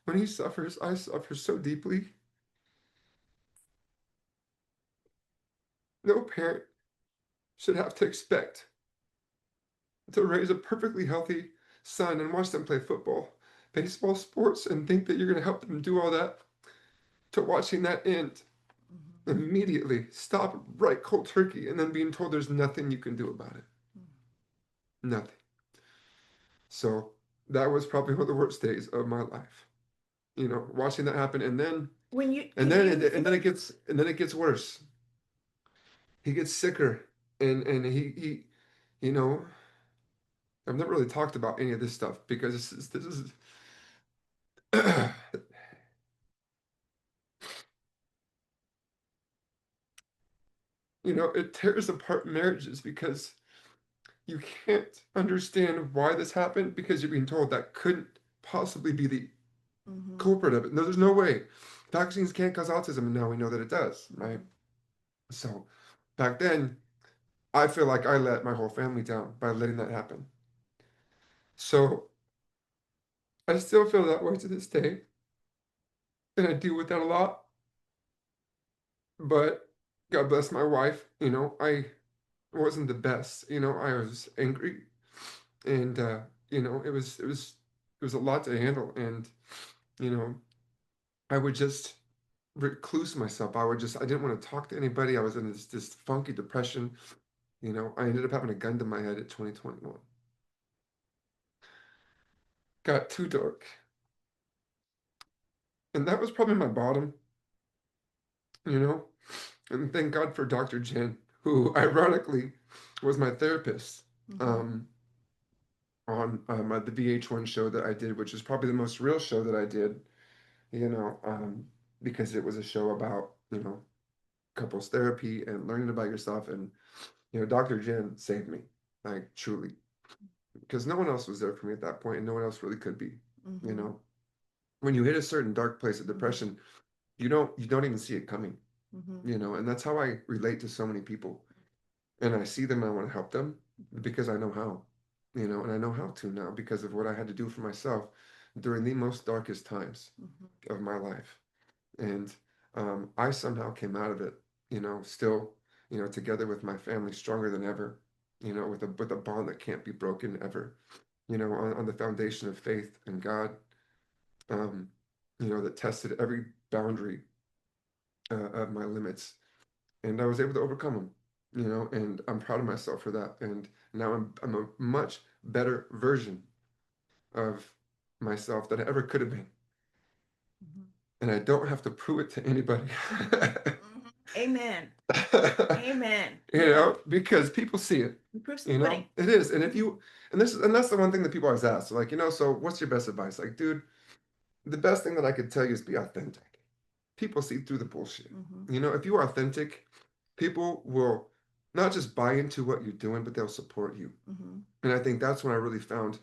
When he suffers, I suffer so deeply. No parent should have to expect to raise a perfectly healthy son and watch them play football, baseball, sports, and think that you're going to help them do all that, to watching that end Mm-hmm. immediately, stop right cold turkey, and then being told there's nothing you can do about it. Nothing. So that was probably one of the worst days of my life. Watching that happen, and then When you and could then you it gets worse. He gets sicker, and you know, I've never really talked about any of this stuff because this is it tears apart marriages because you can't understand why this happened because you're being told that couldn't possibly be the mm-hmm. culprit of it. No, there's no way. Vaccines can't cause autism, and now we know that it does, right? Mm-hmm. So back then, I feel like I let my whole family down by letting that happen. So I still feel that way to this day, and I deal with that a lot. But God bless my wife, I wasn't the best. I was angry, and it was a lot to handle, and you know, I would just recluse myself. I didn't want to talk to anybody. I was in this funky depression. I ended up having a gun to my head at 2021. Got too dark. And that was probably my bottom. you know? And thank God for Dr. Jen, who ironically was my therapist. Mm-hmm. Um, on the VH1 show that I did, which is probably the most real show that I did, you know, because it was a show about, couples therapy and learning about yourself. And, Dr. Jen saved me, like truly, because no one else was there for me at that point, and no one else really could be, you Mm-hmm. know. When you hit a certain dark place of Mm-hmm. depression, you don't even see it coming, Mm-hmm. and that's how I relate to so many people. And I see them, I want to help them because I know how, and I know how to now because of what I had to do for myself during the most darkest times Mm-hmm. of my life. And I somehow came out of it, still, together with my family, stronger than ever, with a bond that can't be broken ever, on the foundation of faith and God, um, that tested every boundary of my limits, and I was able to overcome them, and I'm proud of myself for that. And now I'm a much better version of myself than I ever could have been. Mm-hmm. And I don't have to prove it to anybody. Mm-hmm. Mm-hmm. Amen. Amen. Because people see it. The proof's in the pudding. It is. And if you and that's the one thing that people always ask. Like, so what's your best advice? Like, dude, the best thing that I could tell you is be authentic. People see through the bullshit. Mm-hmm. If you're authentic, people will not just buy into what you're doing, but they'll support you. Mm-hmm. And I think that's when I really found,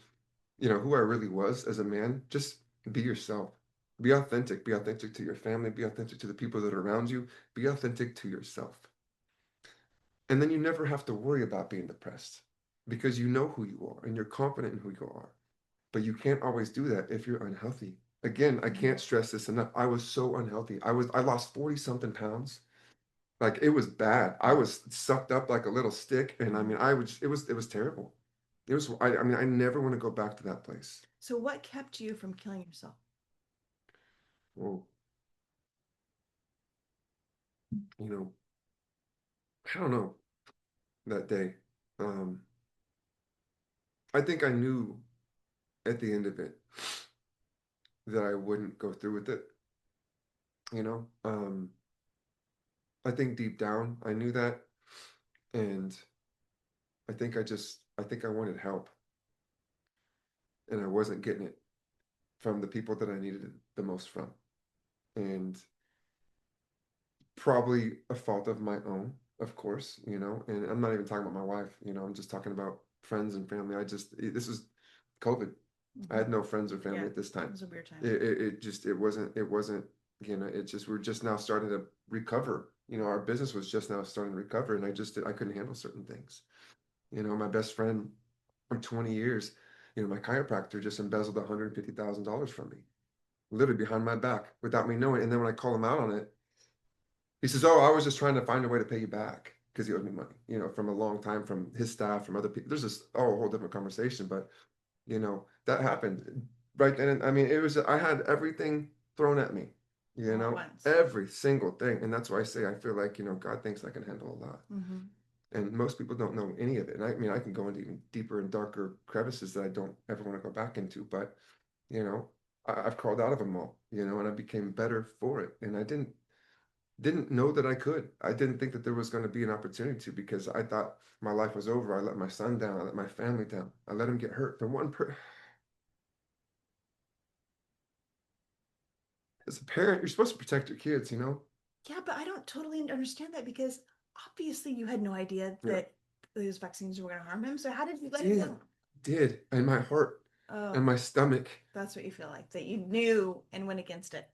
who I really was as a man. Just be yourself. Be authentic. Be authentic to your family. Be authentic to the people that are around you. Be authentic to yourself. And then you never have to worry about being depressed because you know who you are and you're confident in who you are. But you can't always do that if you're unhealthy. Again, I can't stress this enough. I was so unhealthy. I lost 40 something pounds. Like it was bad. I was sucked up like a little stick. And I mean, it was terrible. I mean, I never want to go back to that place. So what kept you from killing yourself? Well, you know, I don't know that day. Um, I think I knew at the end of it that I wouldn't go through with it, you know. I think deep down I knew that, and I think I wanted help, and I wasn't getting it from the people that I needed it the most from. And probably a fault of my own, of course, and I'm not even talking about my wife, I'm just talking about friends and family. This is COVID. I Mm-hmm. had no friends or Yeah, family at this it time. was a weird time. It wasn't, it just, we're just now starting to recover. Our business was just now starting to recover, and I couldn't handle certain things. My best friend from 20 years, my chiropractor just embezzled $150,000 from me, literally behind my back without me knowing. And then when I call him out on it, he says, "Oh, I was just trying to find a way to pay you back because he owed me money, from a long time, from his staff, from other people." There's just a whole different conversation, but that happened right then. And I mean, I had everything thrown at me, All at once. every single thing. And that's why I say I feel like, God thinks I can handle a lot. Mm-hmm. And most people don't know any of it. And I mean, I can go into even deeper and darker crevices that I don't ever want to go back into. But, you know, I've crawled out of them all, and I became better for it. And I didn't know that I could. I didn't think that there was going to be an opportunity to, because I thought my life was over. I let my son down. I let my family down. I let him get hurt for as a parent, you're supposed to protect your kids. Yeah, but I don't totally understand that because obviously you had no idea Yeah. that those vaccines were going to harm him. So how did you let it Did, go? did, and my heart Oh, and my stomach, that's what you feel like, that you knew and went against it.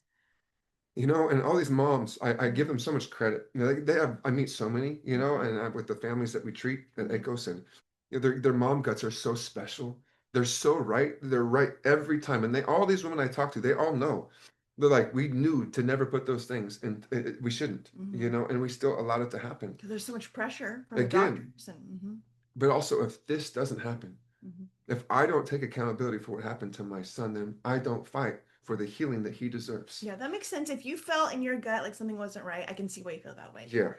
and all these moms, I give Mhm. them so much credit. I meet so many, and with the families that we treat at Mhm. EcoSyn, their mom guts are so special. They're so right. They're right every time. And all these women I talk to, they all know. They're like, we knew to never put those things in. We shouldn't, Mhm. and we still allowed it to happen. Because there's so much pressure from the Again, doctors and but also if this doesn't happen, mhm. if I don't take accountability for what happened to my son, then I don't fight for the healing that he deserves. Yeah, that makes sense. If you felt in your gut like something wasn't right, I can see why you feel that way. Yeah.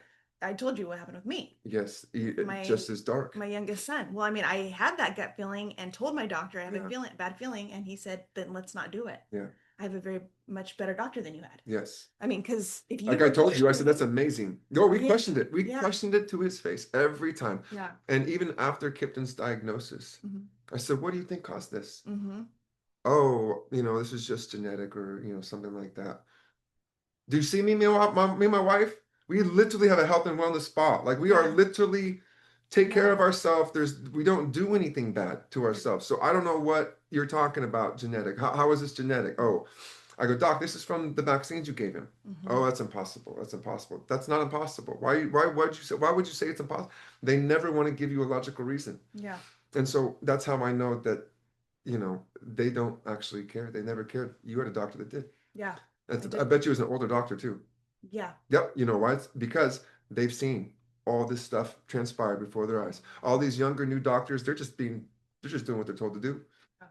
I told you what happened with me. Yes, My just as dark. my youngest son. Well, I mean, I had that gut feeling and told my doctor I have Yeah. a bad feeling, and he said, then let's not do it. Yeah. I have a very much better doctor than you had. Yes. I mean, because if you Like I were told you, I said, pushing that's me, amazing. No, we yeah, questioned it. We yeah, questioned it to his face every time. yeah. And even after Kipton's diagnosis, Mm-hmm. I said, what do you think caused this? Mm-hmm. Oh, this is just genetic or, something like that. Do you see me, me and my wife? We literally have a health and wellness spa. Like we are Yeah. literally take care Yeah. of ourselves. We don't do anything bad to ourselves. So I don't know what you're talking about genetic. How is this genetic? Oh, I go, Doc, this is from the vaccines you gave him. Mm-hmm. Oh, that's impossible. That's impossible. That's not impossible. Why would you say it's impossible? They never want to give you a logical reason. Yeah. And so that's how I know that, they don't actually care. They never cared. You had a doctor that did. Yeah. I bet you was an older doctor too. Yeah. Yep. You know why? It's because they've seen all this stuff transpire before their eyes. All these younger new doctors, they're just doing what they're told to do.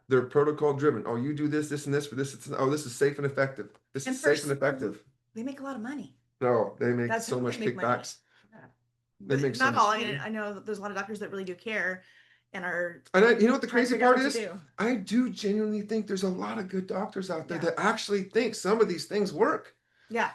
They're protocol driven. Oh, you do this, this, and this for this. This is safe and effective. This And is safe and effective. They make a lot of money. No, they make That's so how much they make money. kickbacks. Yeah. They But make so not much all. money. I know that there's a lot of doctors that really do care and are And you know what the trying to crazy figure out part what to is? do. I do genuinely think there's a lot of good doctors out there Yeah. that actually think some of these things work. Yeah.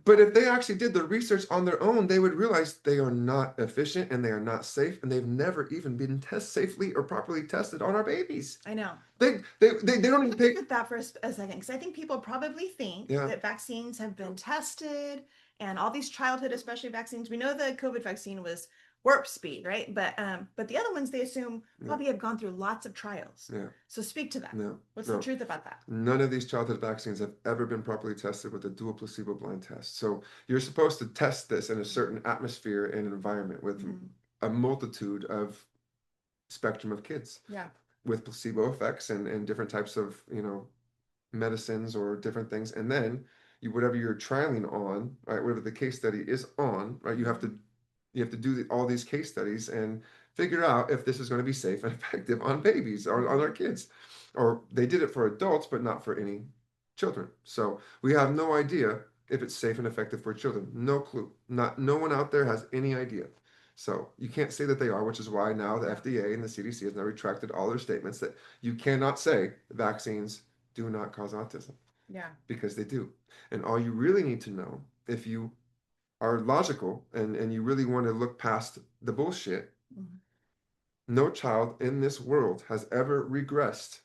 But if they actually did the research on their own, they would realize they are not efficient and they are not safe, and they've never even been safely or properly tested on our babies. I know. They don't even Think with that for a second, because I think people probably think Yeah. that vaccines have been tested and all these childhood, especially vaccines. We know the COVID vaccine was warp speed, right? But the other ones they assume probably have gone through lots of trials. Yeah. So speak to that. No. What's the truth about that? None of these childhood vaccines have ever been properly tested with a dual placebo blind test. So you're supposed to test this in a certain atmosphere and environment with a multitude of spectrum of kids. Yeah. With placebo effects and different types of, medicines or different things. And then whatever you're trialing on, right, whatever the case study is on, right, you have to do all these case studies and figure out if this is going to be safe and effective on babies or on our kids. Or they did it for adults, but not for any children. So we have no idea if it's safe and effective for children. No clue. No one out there has any idea. So you can't say that they are, which is why now the FDA and the CDC has now retracted all their statements that you cannot say vaccines do not cause autism. Yeah. Because they do. And all you really need to know, if you are logical and you really want to look past the bullshit, no child in this world has ever regressed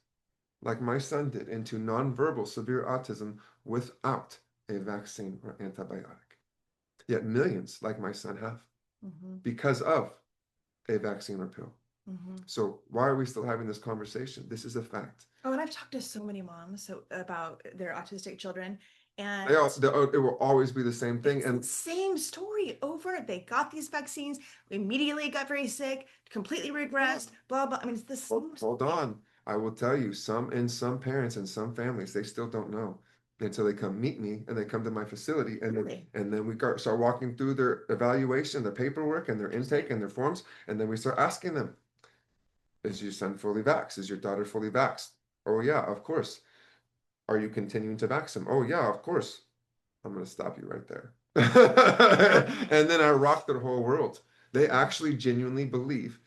like my son did into nonverbal severe autism without a vaccine or antibiotic. Yet millions like my son have because of a vaccine or pill. So why are we still having this conversation? This is a fact. Oh, and I've talked to so many moms about their autistic children, and it will always be the same thing. It's the same story over. They got these vaccines, immediately got very sick, completely regressed, blah blah. I mean, it's the same. Hold on. I will tell you, some parents and some families, they still don't know until they come meet me and they come to my facility and then we start walking through their evaluation, their paperwork and their intake and their forms, and then we start asking them, is your son fully vaxxed? Is your daughter fully vaxxed? Oh yeah, of course. Are you continuing to vax them? Oh yeah, of course. I'm going to stop you right there. And then I rock their whole world. They actually genuinely believe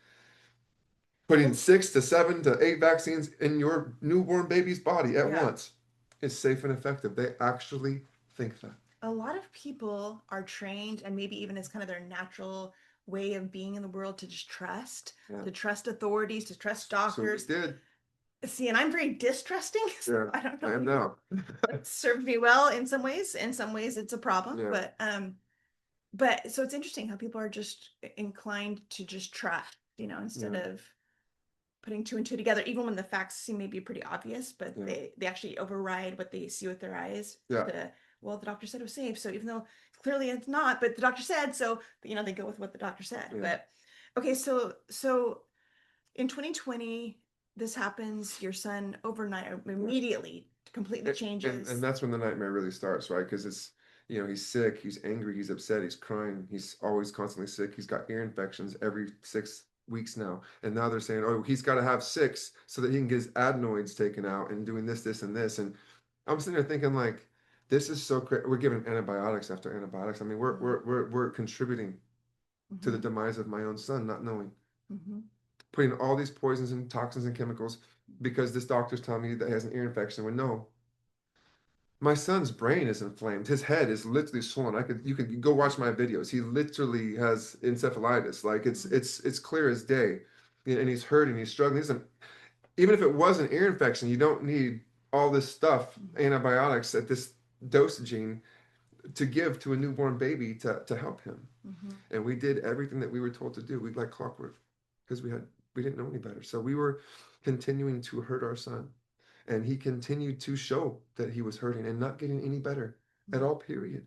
putting 6 to 7 to 8 vaccines in your newborn baby's body at once is safe and effective. They actually think that. A lot of people are trained, and maybe even it's kind of their natural way of being in the world, to just trust, to trust authorities, to trust doctors. So we did. See, and I'm very distrusting. So I don't know. I know. It served me well in some ways. In some ways, it's a problem. But so it's interesting how people are just inclined to just trust, instead of putting 2 and 2 together, even when the facts seem maybe pretty obvious, but they actually override what they see with their eyes. Well, the doctor said it was safe, so even though clearly it's not, but the doctor said so, they go with what the doctor said. But okay, so in 2020, this happens. Your son overnight, immediately, completely changes, and that's when the nightmare really starts, right? Because it's he's sick, he's angry, he's upset, he's crying, he's always constantly sick, he's got ear infections every 6 weeks now, and now they're saying, oh, he's got to have 6 so that he can get his adenoids taken out and doing this and this. And I'm sitting there thinking, like, This is so crazy. We're giving antibiotics after antibiotics. I mean, we're contributing to the Mhm. demise of my own son, not knowing, Mhm. putting all these poisons and toxins and chemicals because this doctor's telling me that he has an ear infection. When no, my son's brain is inflamed. His head is literally swollen. You could go watch my videos. He literally has encephalitis. Like it's clear as day, and he's hurting. He's struggling. Even if it was an ear infection, you don't need all this stuff, antibiotics at this dosaging to give to a newborn baby to help him. Mhm. And we did everything that we were told to do. We like clockwork because we didn't know any better. So we were continuing to hurt our son. And he continued to show that he was hurting and not getting any better at all, period.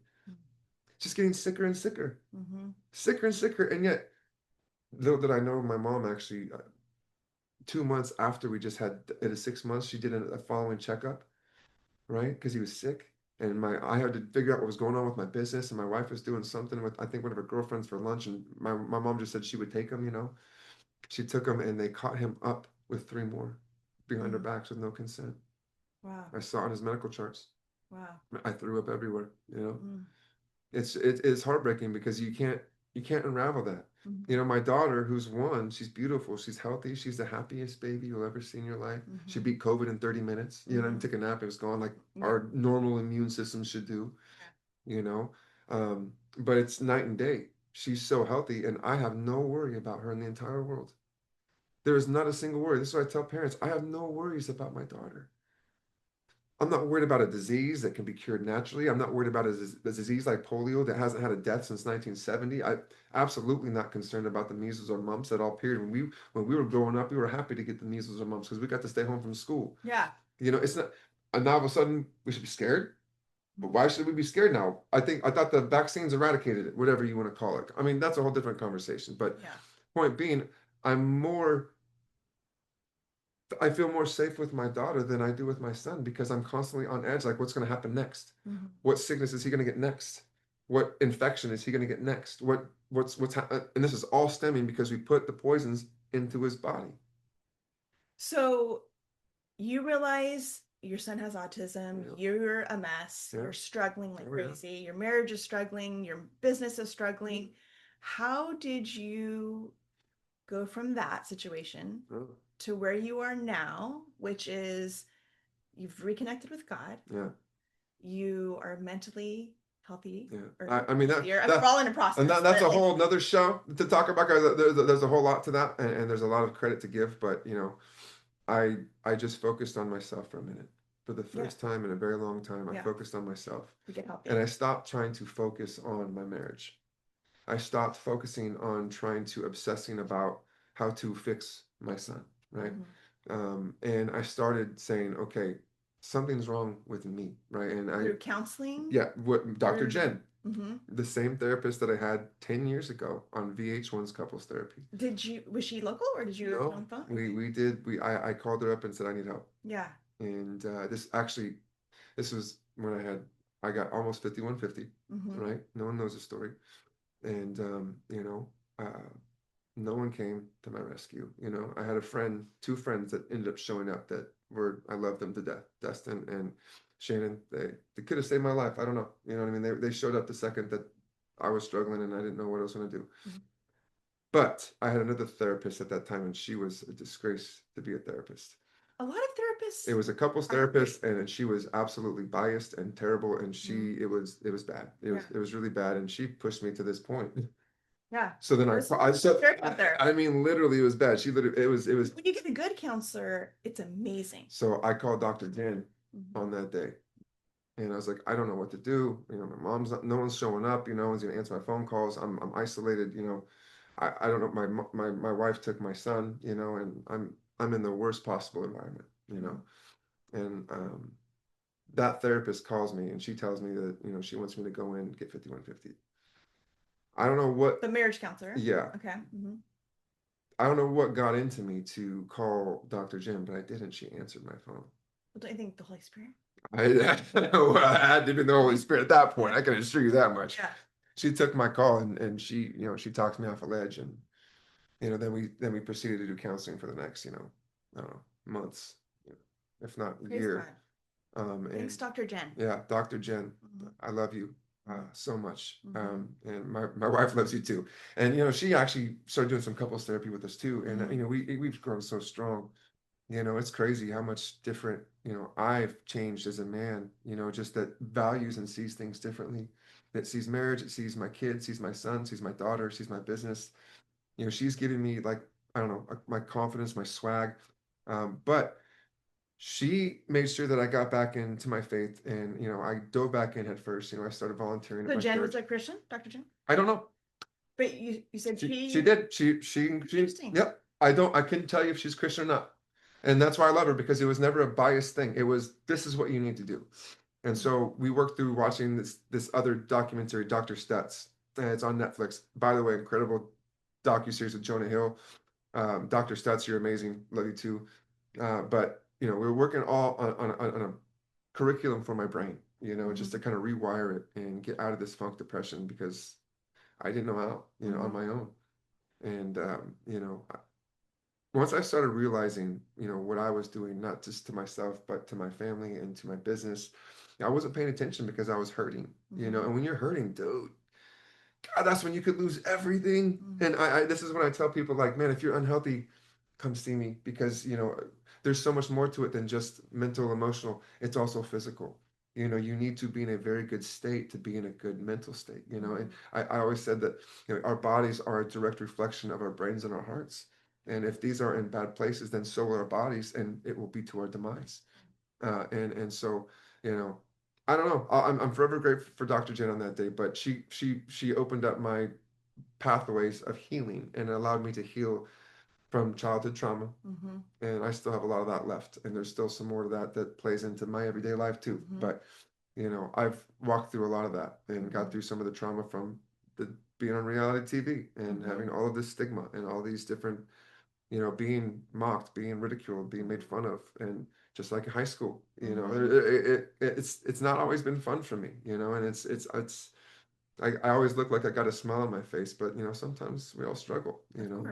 Just getting sicker and sicker, Mhm. sicker and sicker. And yet, little did I know, my mom actually, 2 months after we just had at his 6 months, she did a following checkup, right? Because he was sick. And I had to figure out what was going on with my business, and my wife was doing something with, I think, one of her girlfriends for lunch, and my mom just said she would take him, you know. She took him, and they caught him up with 3 more behind her backs with no consent. Wow. I saw it on his medical charts. Wow. I threw up everywhere, you know. Mm. It's heartbreaking because you can't unravel that. Mhm. You know, my daughter, who's 1, she's beautiful, she's healthy, she's the happiest baby you'll ever see in your life. She Mhm. beat COVID in 30 minutes. You know, I mean, took a nap, it was gone, like Yeah. our normal immune system should do. You know, but it's night and day. She's so healthy, and I have no worry about her in the entire world. There is not a single worry. This is what I tell parents. I have no worries about my daughter. I'm not worried about a disease that can be cured naturally. I'm not worried about a disease like polio that hasn't had a death since 1970. I'm absolutely not concerned about the measles or mumps at all, period. When we were growing up, we were happy to get the measles or mumps because we got to stay home from school. Yeah. You know, it's not, and now all of a sudden we should be scared. But why should we be scared now? I thought the vaccines eradicated it, whatever you want to call it. I mean, that's a whole different conversation. But Yeah. point being, I feel more safe with my daughter than I do with my son because I'm constantly on edge. Like, what's going to happen next? Mhm. What sickness is he going to get next? What infection is he going to get next? And this is all stemming because we put the poisons into his body. So you realize your son has autism, Yeah. you're a mess, Yeah. you're struggling like Oh, yeah. crazy, your marriage is struggling, your business is struggling. How did you go from that situation Oh, to where you are now, which is you've reconnected with God, yeah. you are mentally healthy, Yeah. or I mean healthier? We're all in a process, that's but a like, whole nother show to talk about, guys. There's a whole lot to that, and there's a lot of credit to give. But you know, I just focused on myself for a minute. For the yeah, first time in a very long time, I yeah, focused on myself, we get healthy. and I stopped trying to focus on my marriage. I stopped focusing on trying to obsessing about how to fix my son, right? Mhm. And I started saying, okay, something's wrong with me, right? And Through counseling? yeah, what Dr. Or Jen, mhm. the same therapist that I had 10 years ago on VH1's couples therapy. Was she local or did you No, on the phone? I called her up and said I need help. Yeah. And this was when I got almost 5150, Mm-hmm. right? No one knows the story. And you know, no one came to my rescue. You know, I had two friends that ended up showing up I loved them to death. Destin and Shannon, they could have saved my life. I don't know. You know what I mean? They showed up the second that I was struggling and I didn't know what I was going to do. Mm-hmm. But I had another therapist at that time, and she was a disgrace to be a therapist. A lot of therapists It was a couples are therapist, and she was absolutely biased and terrible. And Mhm. it was bad. Yeah. It was really bad. And she pushed me to this point. Yeah. So then There's some jerk out there. I mean, literally, it was bad. It was. When you get a good counselor, it's amazing. So I called Dr. Jen Mhm. on that day, and I was like, I don't know what to do. You know, no one's showing up. You know, no one's gonna answer my phone calls. I'm isolated. You know, I don't know. My wife took my son. You know, and I'm in the worst possible environment. You know, and that therapist calls me and she tells me that she wants me to go in and get 5150. I don't know what. The marriage counselor. Yeah. Okay. Mm-hmm. I don't know what got into me to call Dr. Jim, but I didn't. She answered my phone. Well, don't you think the Holy Spirit? Well, I had to be the Holy Spirit at that point. Yeah. I can assure you that much. Yeah. She took my call and she talked me off a ledge, and then we proceeded to do counseling for the next I don't know, months, if not a Praise year. Thanks, And Dr. Jen. yeah, Dr. Jen, Mhm. I love you so much. Mhm. And my wife loves you too. And, you know, she actually started doing some couples therapy with us too. And, Mhm. you know, we've grown so strong. You know, it's crazy how much different, you know, I've changed as a man, you know, just that values and sees things differently. That sees marriage, it sees my kids, sees my son, sees my daughter, sees my business. You know, she's giving me, like, I don't know, my confidence, my swag. But she made sure that I got back into my faith, and, you know, I dove back in head first. You know, I started volunteering at So my Jen was church. a Christian, Dr. Jen? I don't know. But you said She did. She Interesting. yep. I couldn't tell you if she's Christian or not. And that's why I love her, because it was never a biased thing. It was, this is what you need to do. And so we worked through watching this other documentary, Dr. Stutz. And it's on Netflix. By the way, incredible docuseries with Jonah Hill. Dr. Stutz, you're amazing. Love you too. But you know, we were working all on a curriculum for my brain, you know, just to kind of rewire it and get out of this funk depression, because I didn't know how, you know, on my own. And you know, once I started realizing, you know, what I was doing, not just to myself, but to my family and to my business, I wasn't paying attention because I was hurting, you know. And when you're hurting, dude, God, that's when you could lose everything. And this is when I tell people, like, man, if you're unhealthy, come see me, because, you know, there's so much more to it than just mental, emotional. It's also physical. You know, you need to be in a very good state to be in a good mental state, you know. And I always said that, you know, our bodies are a direct reflection of our brains and our hearts. And if these are in bad places, then so will our bodies, and it will be to our demise. And so, you know, I don't know. I'm forever grateful for Dr. Jen on that day, but she opened up my pathways of healing and allowed me to heal from childhood trauma. And I still have a lot of that left, and there's still some more of that that plays into my everyday life too. But you know, I've walked through a lot of that and got through some of the trauma from being on reality TV and having all of this stigma and all these different, you know, being mocked, being ridiculed, being made fun of, and just like in high school, you know, it's not always been fun for me, you know. And it's I always look like I got a smile on my face, but you know, sometimes we all struggle, you know.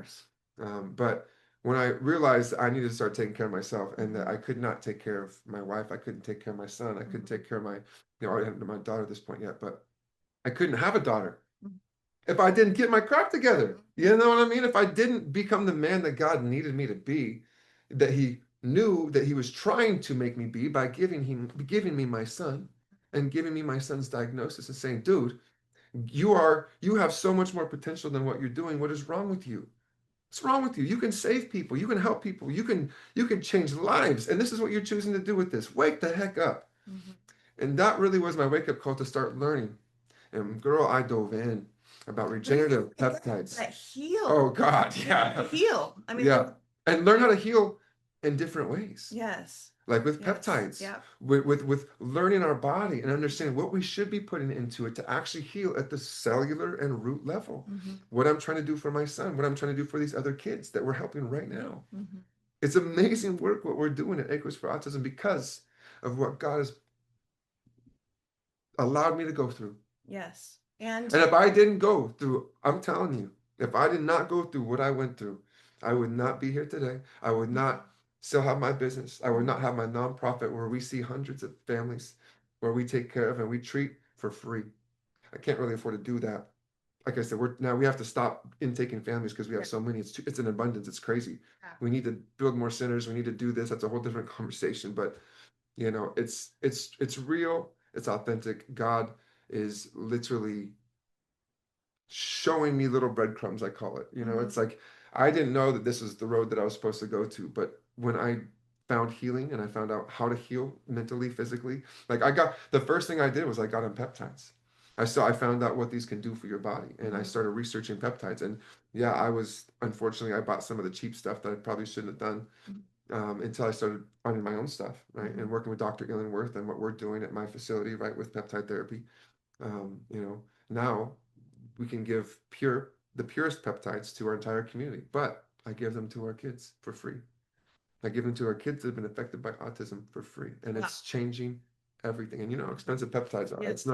But when I realized I needed to start taking care of myself, and that I could not take care of my wife, I couldn't take care of my son, I couldn't take care of my, you know, I hadn't my daughter at this point yet, but I couldn't have a daughter if I didn't get my crap together. You know what I mean? If I didn't become the man that God needed me to be, that He knew that He was trying to make me be by giving me my son, and giving me my son's diagnosis and saying, dude, you have so much more potential than what you're doing. What is wrong with you? What's wrong with you? You can save people. You can help people. You can change lives. And this is what you're choosing to do with this. Wake the heck up. And that really was my wake up call to start learning. And girl, I dove in about regenerative peptides. That heal. Oh God, yeah. Heal. I mean, Yeah. And learn how to heal in different ways. yes. Like with Yes. peptides, Yeah. with learning our body and understanding what we should be putting into it to actually heal at the cellular and root level. What I'm trying to do for my son, what I'm trying to do for these other kids that we're helping right now. It's amazing work what we're doing at Acres for Autism because of what God has allowed me to go through. Yes. And if I didn't go through, I'm telling you, if I did not go through what I went through, I would not be here today. I would not still have my business. I would not have my nonprofit where we see hundreds of families, where we take care of and we treat for free. I can't really afford to do that. Like I said, we have to stop intaking families because we have so many. It's an abundance. It's crazy. We need to build more centers. We need to do this. That's a whole different conversation. But you know, it's real. It's authentic. God is literally showing me little breadcrumbs, I call it. You know, it's like I didn't know that this was the road that I was supposed to go to, but when I found healing and I found out how to heal mentally, physically, like the first thing I did was I got on peptides. I found out what these can do for your body, and I started researching peptides. And yeah, unfortunately I bought some of the cheap stuff that I probably shouldn't have done, until I started finding my own stuff, right, and working with Dr. Illingworth and what we're doing at my facility, right, with peptide therapy. You know, now we can give the purest peptides to our entire community, but I give them to our kids for free. I give them to our kids that have been affected by autism for free, and it's changing everything. And you know how expensive peptides are. Yes.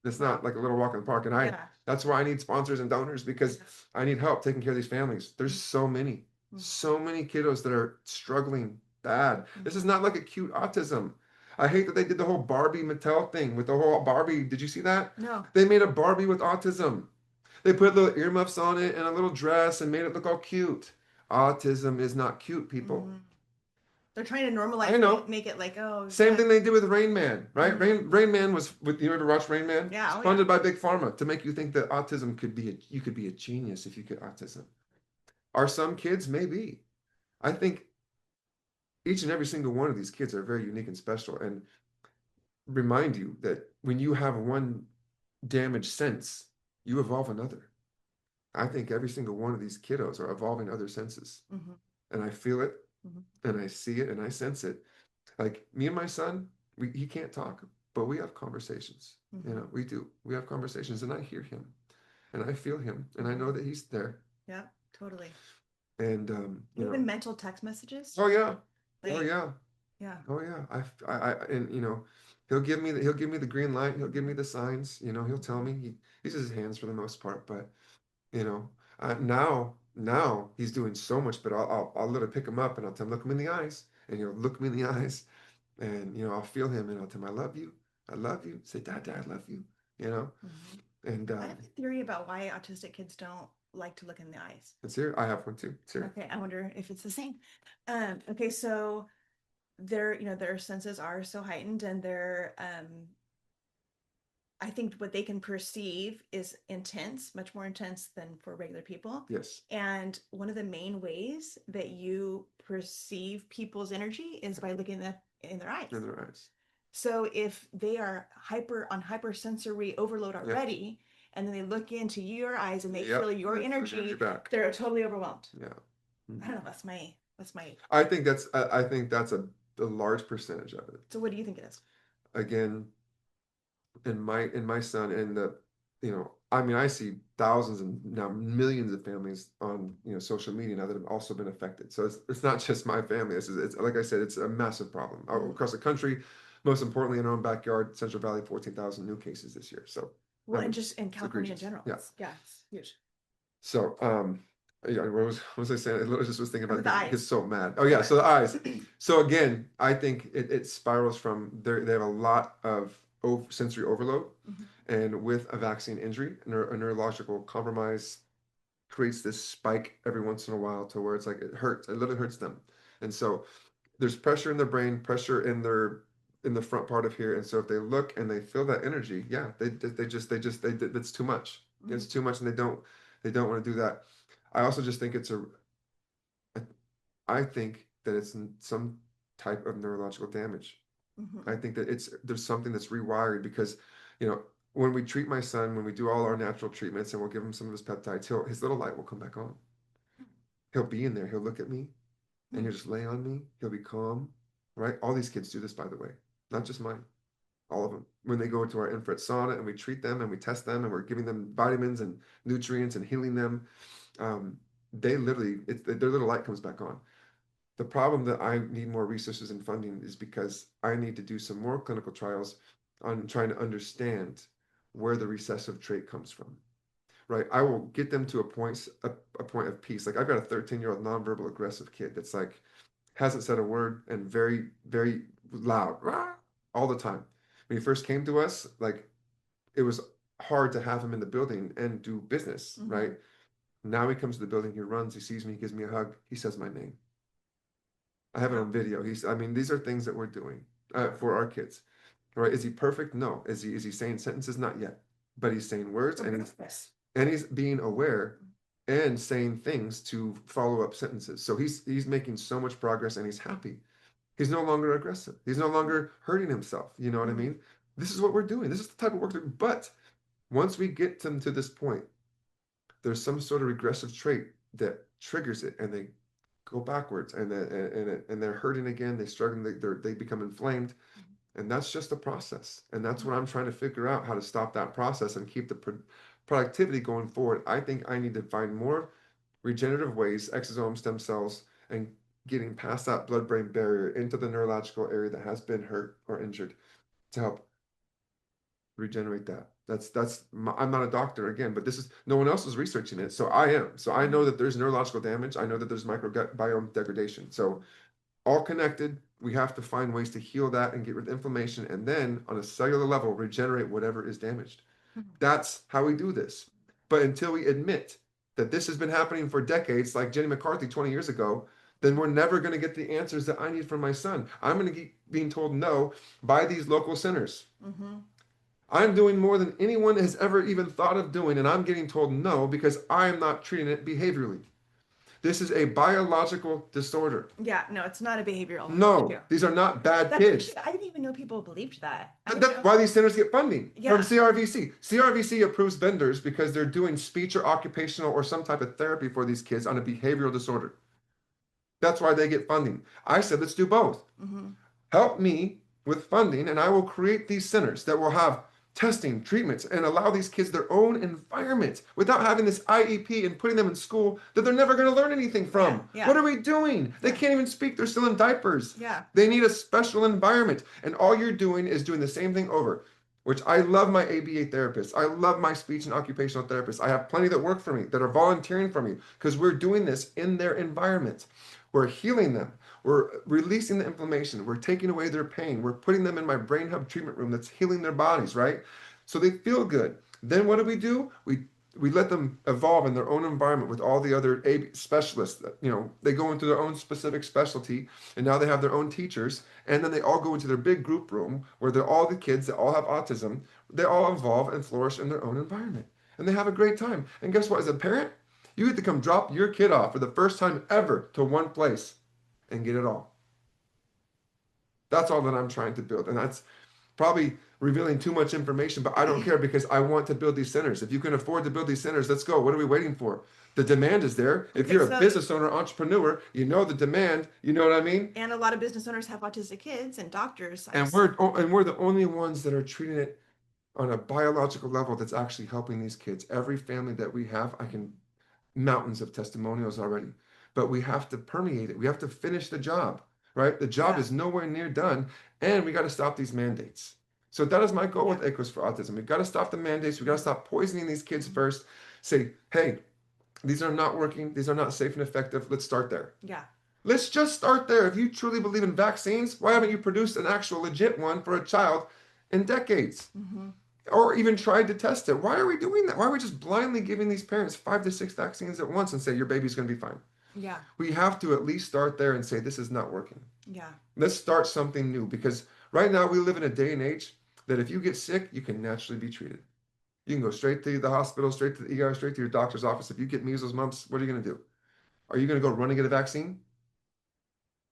It's not like a little walk in the park. And that's why I need sponsors and donors, because I need help taking care of these families. There's so many kiddos that are struggling bad. This is not like acute autism. I hate that they did the whole Barbie Mattel thing with the whole Barbie. Did you see that? No. They made a Barbie with autism. They put little earmuffs on it and a little dress and made it look all cute. Autism is not cute, people. They're trying to normalize I know. it, make it like, oh, Same yeah. thing they did with Rain Man, right? Rain Man was with, you ever watch Rain Man? Yeah, It's oh, funded yeah. by Big Pharma to make you think that autism could be you could be a genius if you get autism. Are some kids? Maybe. I think each and every single one of these kids are very unique and special, and remind you that when you have one damaged sense, you evolve another. I think every single one of these kiddos are evolving other senses. And I feel it, and I see it, and I sense it. Like me and my son, he can't talk, but we have conversations. You know, we do. We have conversations, and I hear him, and I feel him, and I know that he's there. Yeah, totally. And even mental text messages. Oh yeah. Like, oh yeah. Yeah. Oh yeah. I and he'll give me the green light. He'll give me the signs. He'll tell me. He uses his hands for the most part, but now he's doing so much. But I'll literally pick him up and I'll tell him, look him in the eyes, and he'll look me in the eyes, and I'll feel him, and I'll tell him, I love you. I love you. Say, Dad, I love you. And I have a theory about why autistic kids don't like to look in the eyes. It's here. I have one too. It's here. Okay, I wonder if it's the same. Okay, so their senses are so heightened, and I think what they can perceive is intense, much more intense than for regular people. Yes. And one of the main ways that you perceive people's energy is by looking in their eyes. In their eyes. So if they are hypersensory overload already, and then they look into your eyes and they feel your energy, they're totally overwhelmed. Yeah. I don't know. That's my. I think that's a large percentage of it. So what do you think it is? Again, in my son, and I see thousands and now millions of families on social media now that have also been affected. So it's not just my family. It's like I said, it's a massive problem across the country. Most importantly, in our own backyard, Central Valley, 14,000 new cases this year. So and just in California in general. Yeah, it's huge. So what was I saying? I literally just was thinking about the eyes. It's so mad. Oh yeah, so the eyes. So again, I think it spirals from there. They have a lot of sensory overload, and with a vaccine injury, a neurological compromise creates this spike every once in a while to where it's like it hurts. It literally hurts them, and so there's pressure in their brain, pressure in the front part of here, and so if they look and they feel that energy, that's too much. It's too much, and they don't want to do that. I also just think I think that it's some type of neurological damage. I think that there's something that's rewired because, when we treat my son, when we do all our natural treatments and we'll give him some of his peptides, his little light will come back on. He'll be in there. He'll look at me and he'll just lay on me. He'll be calm, right? All these kids do this, by the way, not just mine. All of them. When they go into our infrared sauna and we treat them and we test them and we're giving them vitamins and nutrients and healing them, their little light comes back on. The problem that I need more resources and funding is because I need to do some more clinical trials on trying to understand where the recessive trait comes from. Right? I will get them to a point of peace. Like I've got a 13-year-old nonverbal aggressive kid that's like hasn't said a word and very, very loud all the time. When he first came to us, like it was hard to have him in the building and do business, right? Now he comes to the building, he runs, he sees me, he gives me a hug, he says my name. I have it on video. These are things that we're doing for our kids, right? Is he perfect? No. Is he saying sentences? Not yet, but he's saying words and he's being aware and saying things to follow up sentences. So he's making so much progress and he's happy. He's no longer aggressive. He's no longer hurting himself. You know what I mean? This is what we're doing. This is the type of work that, but once we get them to this point, there's some sort of regressive trait that triggers it and they go backwards and they're hurting again. They're struggling. They become inflamed. And that's just a process. And that's what I'm trying to figure out, how to stop that process and keep the productivity going forward. I think I need to find more regenerative ways, exosome stem cells, and getting past that blood-brain barrier into the neurological area that has been hurt or injured to help regenerate that. I'm not a doctor again, but no one else is researching it. So I am. So I know that there's neurological damage. I know that there's microbiome degradation. So all connected, we have to find ways to heal that and get rid of inflammation, and then on a cellular level regenerate whatever is damaged. That's how we do this. But until we admit that this has been happening for decades, like Jenny McCarthy 20 years ago, then we're never going to get the answers that I need from my son. I'm going to keep being told no by these local centers. I'm doing more than anyone has ever even thought of doing, and I'm getting told no because I'm not treating it behaviorally. This is a biological disorder. Yeah, no, it's not a behavioral No, issue. these are not bad kids. I didn't even know people believed that. That's why these centers get funding Yeah. from CRVC. CRVC approves vendors because they're doing speech or occupational or some type of therapy for these kids on a behavioral disorder. That's why they get funding. I said, let's do both. Help me with funding, and I will create these centers that will have testing, treatments, and allow these kids their own environment without having this IEP and putting them in school that they're never going to learn anything from. Yeah. What are we doing? They can't even speak. They're still in diapers. Yeah. They need a special environment. And all you're doing is doing the same thing over, which I love my ABA therapists. I love my speech and occupational therapists. I have plenty that work for me, that are volunteering for me, because we're doing this in their environment. We're healing them. We're releasing the inflammation. We're taking away their pain. We're putting them in my brain hub treatment room that's healing their bodies, right? So they feel good. Then what do? We let them evolve in their own environment with all the other specialists. They go into their own specific specialty, and now they have their own teachers. And then they all go into their big group room where they're all the kids that all have autism. They all evolve and flourish in their own environment. And they have a great time. And guess what? As a parent, you get to come drop your kid off for the first time ever to one place and get it all. That's all that I'm trying to build. And that's probably revealing too much information, but I don't care because I want to build these centers. If you can afford to build these centers, let's go. What are we waiting for? The demand is there. If you're a business owner, entrepreneur, you know the demand. You know what I mean? And a lot of business owners have autistic kids and doctors. And we're the only ones that are treating it on a biological level that's actually helping these kids. Every family that we have, mountains of testimonials already. But we have to permeate it. We have to finish the job, right? The job is nowhere near done, and we got to stop these mandates. So that is my goal with Equus for Autism. We've got to stop the mandates. We've got to stop poisoning these kids first. Say, hey, these are not working. These are not safe and effective. Let's start there. Yeah. Let's just start there. If you truly believe in vaccines, why haven't you produced an actual legit one for a child in decades? Or even tried to test it? Why are we doing that? Why are we just blindly giving these parents 5 to 6 vaccines at once and say your baby's going to be fine? Yeah. We have to at least start there and say this is not working. Yeah. Let's start something new, because right now we live in a day and age that if you get sick, you can naturally be treated. You can go straight to the hospital, straight to the ER, straight to your doctor's office. If you get measles, mumps, what are you going to do? Are you going to go run and get a vaccine?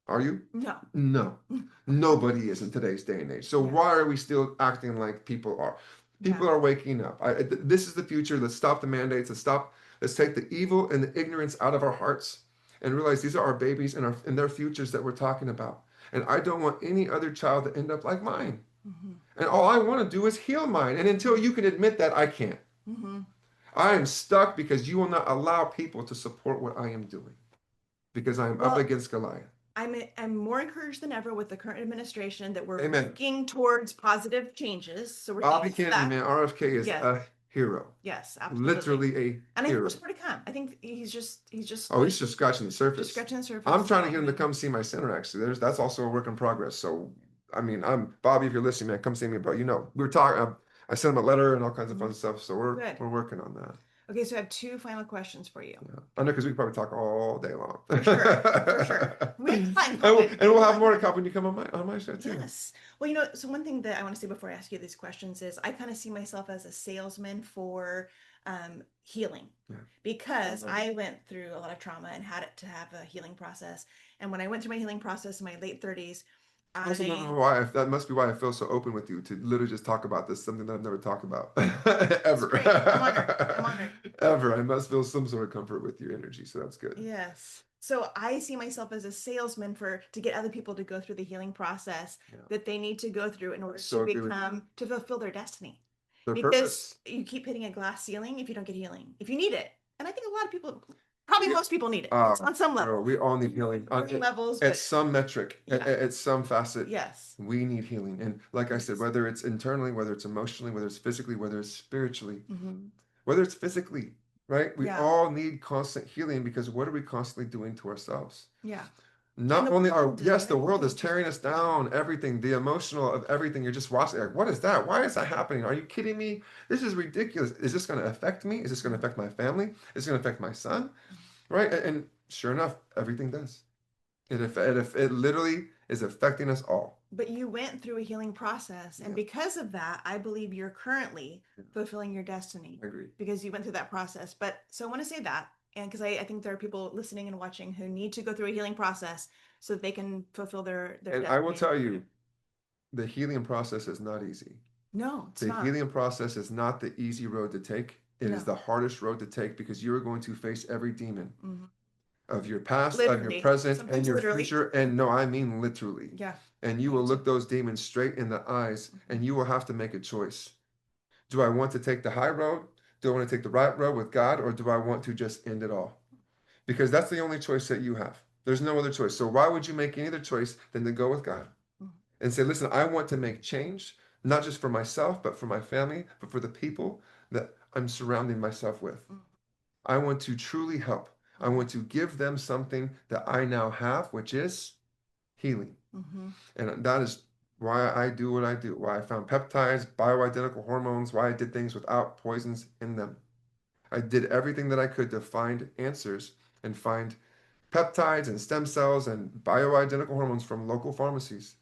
Are you? No. No. Nobody is in today's day and age. So why are we still acting like people are? People are waking up. This is the future. Let's stop the mandates. Let's take the evil and the ignorance out of our hearts and realize these are our babies and their futures that we're talking about. And I don't want any other child to end up like mine. And all I want to do is heal mine. And until you can admit that, I can't. I am stuck because you will not allow people to support what I am doing, because I am up against Goliath. I'm more encouraged than ever with the current administration that we're Amen. working towards positive changes. So we're Bobby Kennedy, man, RFK is a hero. Yes, absolutely. Literally a and I think hero. there's more to come. I think he's just Oh, he's just scratching the surface. just scratching the surface. I'm trying to get him to come see my center, actually. That's also a work in progress. So, Bobby, if you're listening, man, come see me. But we were talking. I sent him a letter and all kinds of fun stuff. So we're working on that. Okay, so I have 2 final questions for you. Yeah. I know, because we could probably talk all day long. For sure. And we'll have more to come when you come on my show too. Yes. Well, so one thing that I want to say before I ask you these questions is I kind of see myself as a salesman for healing, because I went through a lot of trauma and had to have a healing process. And when I went through my healing process in my late 30s, that must be why I feel so open with you to literally just talk about this, something that I've never talked about ever. I'm honored. Ever. I must feel some sort of comfort with your energy, so that's good. Yes. So I see myself as a salesman to get other people to go through the healing process that they need to go through in order to fulfill their destiny. Because you keep hitting a glass ceiling if you don't get healing, if you need it. And I think a lot of people, probably most people need it on some level. We all need healing on levels, at some metric, at some facet. Yes. We need healing. And like I said, whether it's internally, whether it's emotionally, whether it's physically, whether it's spiritually, whether it's physically, right? We all need constant healing, because what are we constantly doing to ourselves? Yeah. And Not the only are, world yes, the does. world is tearing us down, everything, the emotional of everything. You're just watching, like, what is that? Why is that happening? Are you kidding me? This is ridiculous. Is this going to affect me? Is this going to affect my family? Is it going to affect my son? Right? And sure enough, everything does. It literally is affecting us all. But you went through a healing process, and Yeah, because of that, I believe you're currently fulfilling your destiny I agree. because you went through that process. But so I want to say that, and because I think there are people listening and watching who need to go through a healing process so that they can fulfill their And I will destiny. tell you, the healing process is not easy. No, it's The not. healing process is not the easy road to take. It is No. the hardest road to take because you are going to face every demon Mhm. of your past, of your Literally, present, and sometimes your literally. future. And no, I mean literally. Yeah. And you Me will too. look those demons straight in the eyes and Mhm. you will have to make a choice. Do I want to take the high road? Do I want to take the right road with God? Or do I want to just end it all? Because that's the only choice that you have. There's no other choice. So why would you make any other choice than to go with God Mhm. and say, listen, I want to make change, not just for myself, but for my family, but for the people that I'm surrounding myself with. Mhm. I want to truly help. I Mhm. want to give them something that I now have, which is healing. Mhm. And that is why I do what I do, why I found peptides, bioidentical hormones, why I did things without poisons in them. I did everything that I could to find answers and find peptides and stem cells and bioidentical hormones from local pharmacies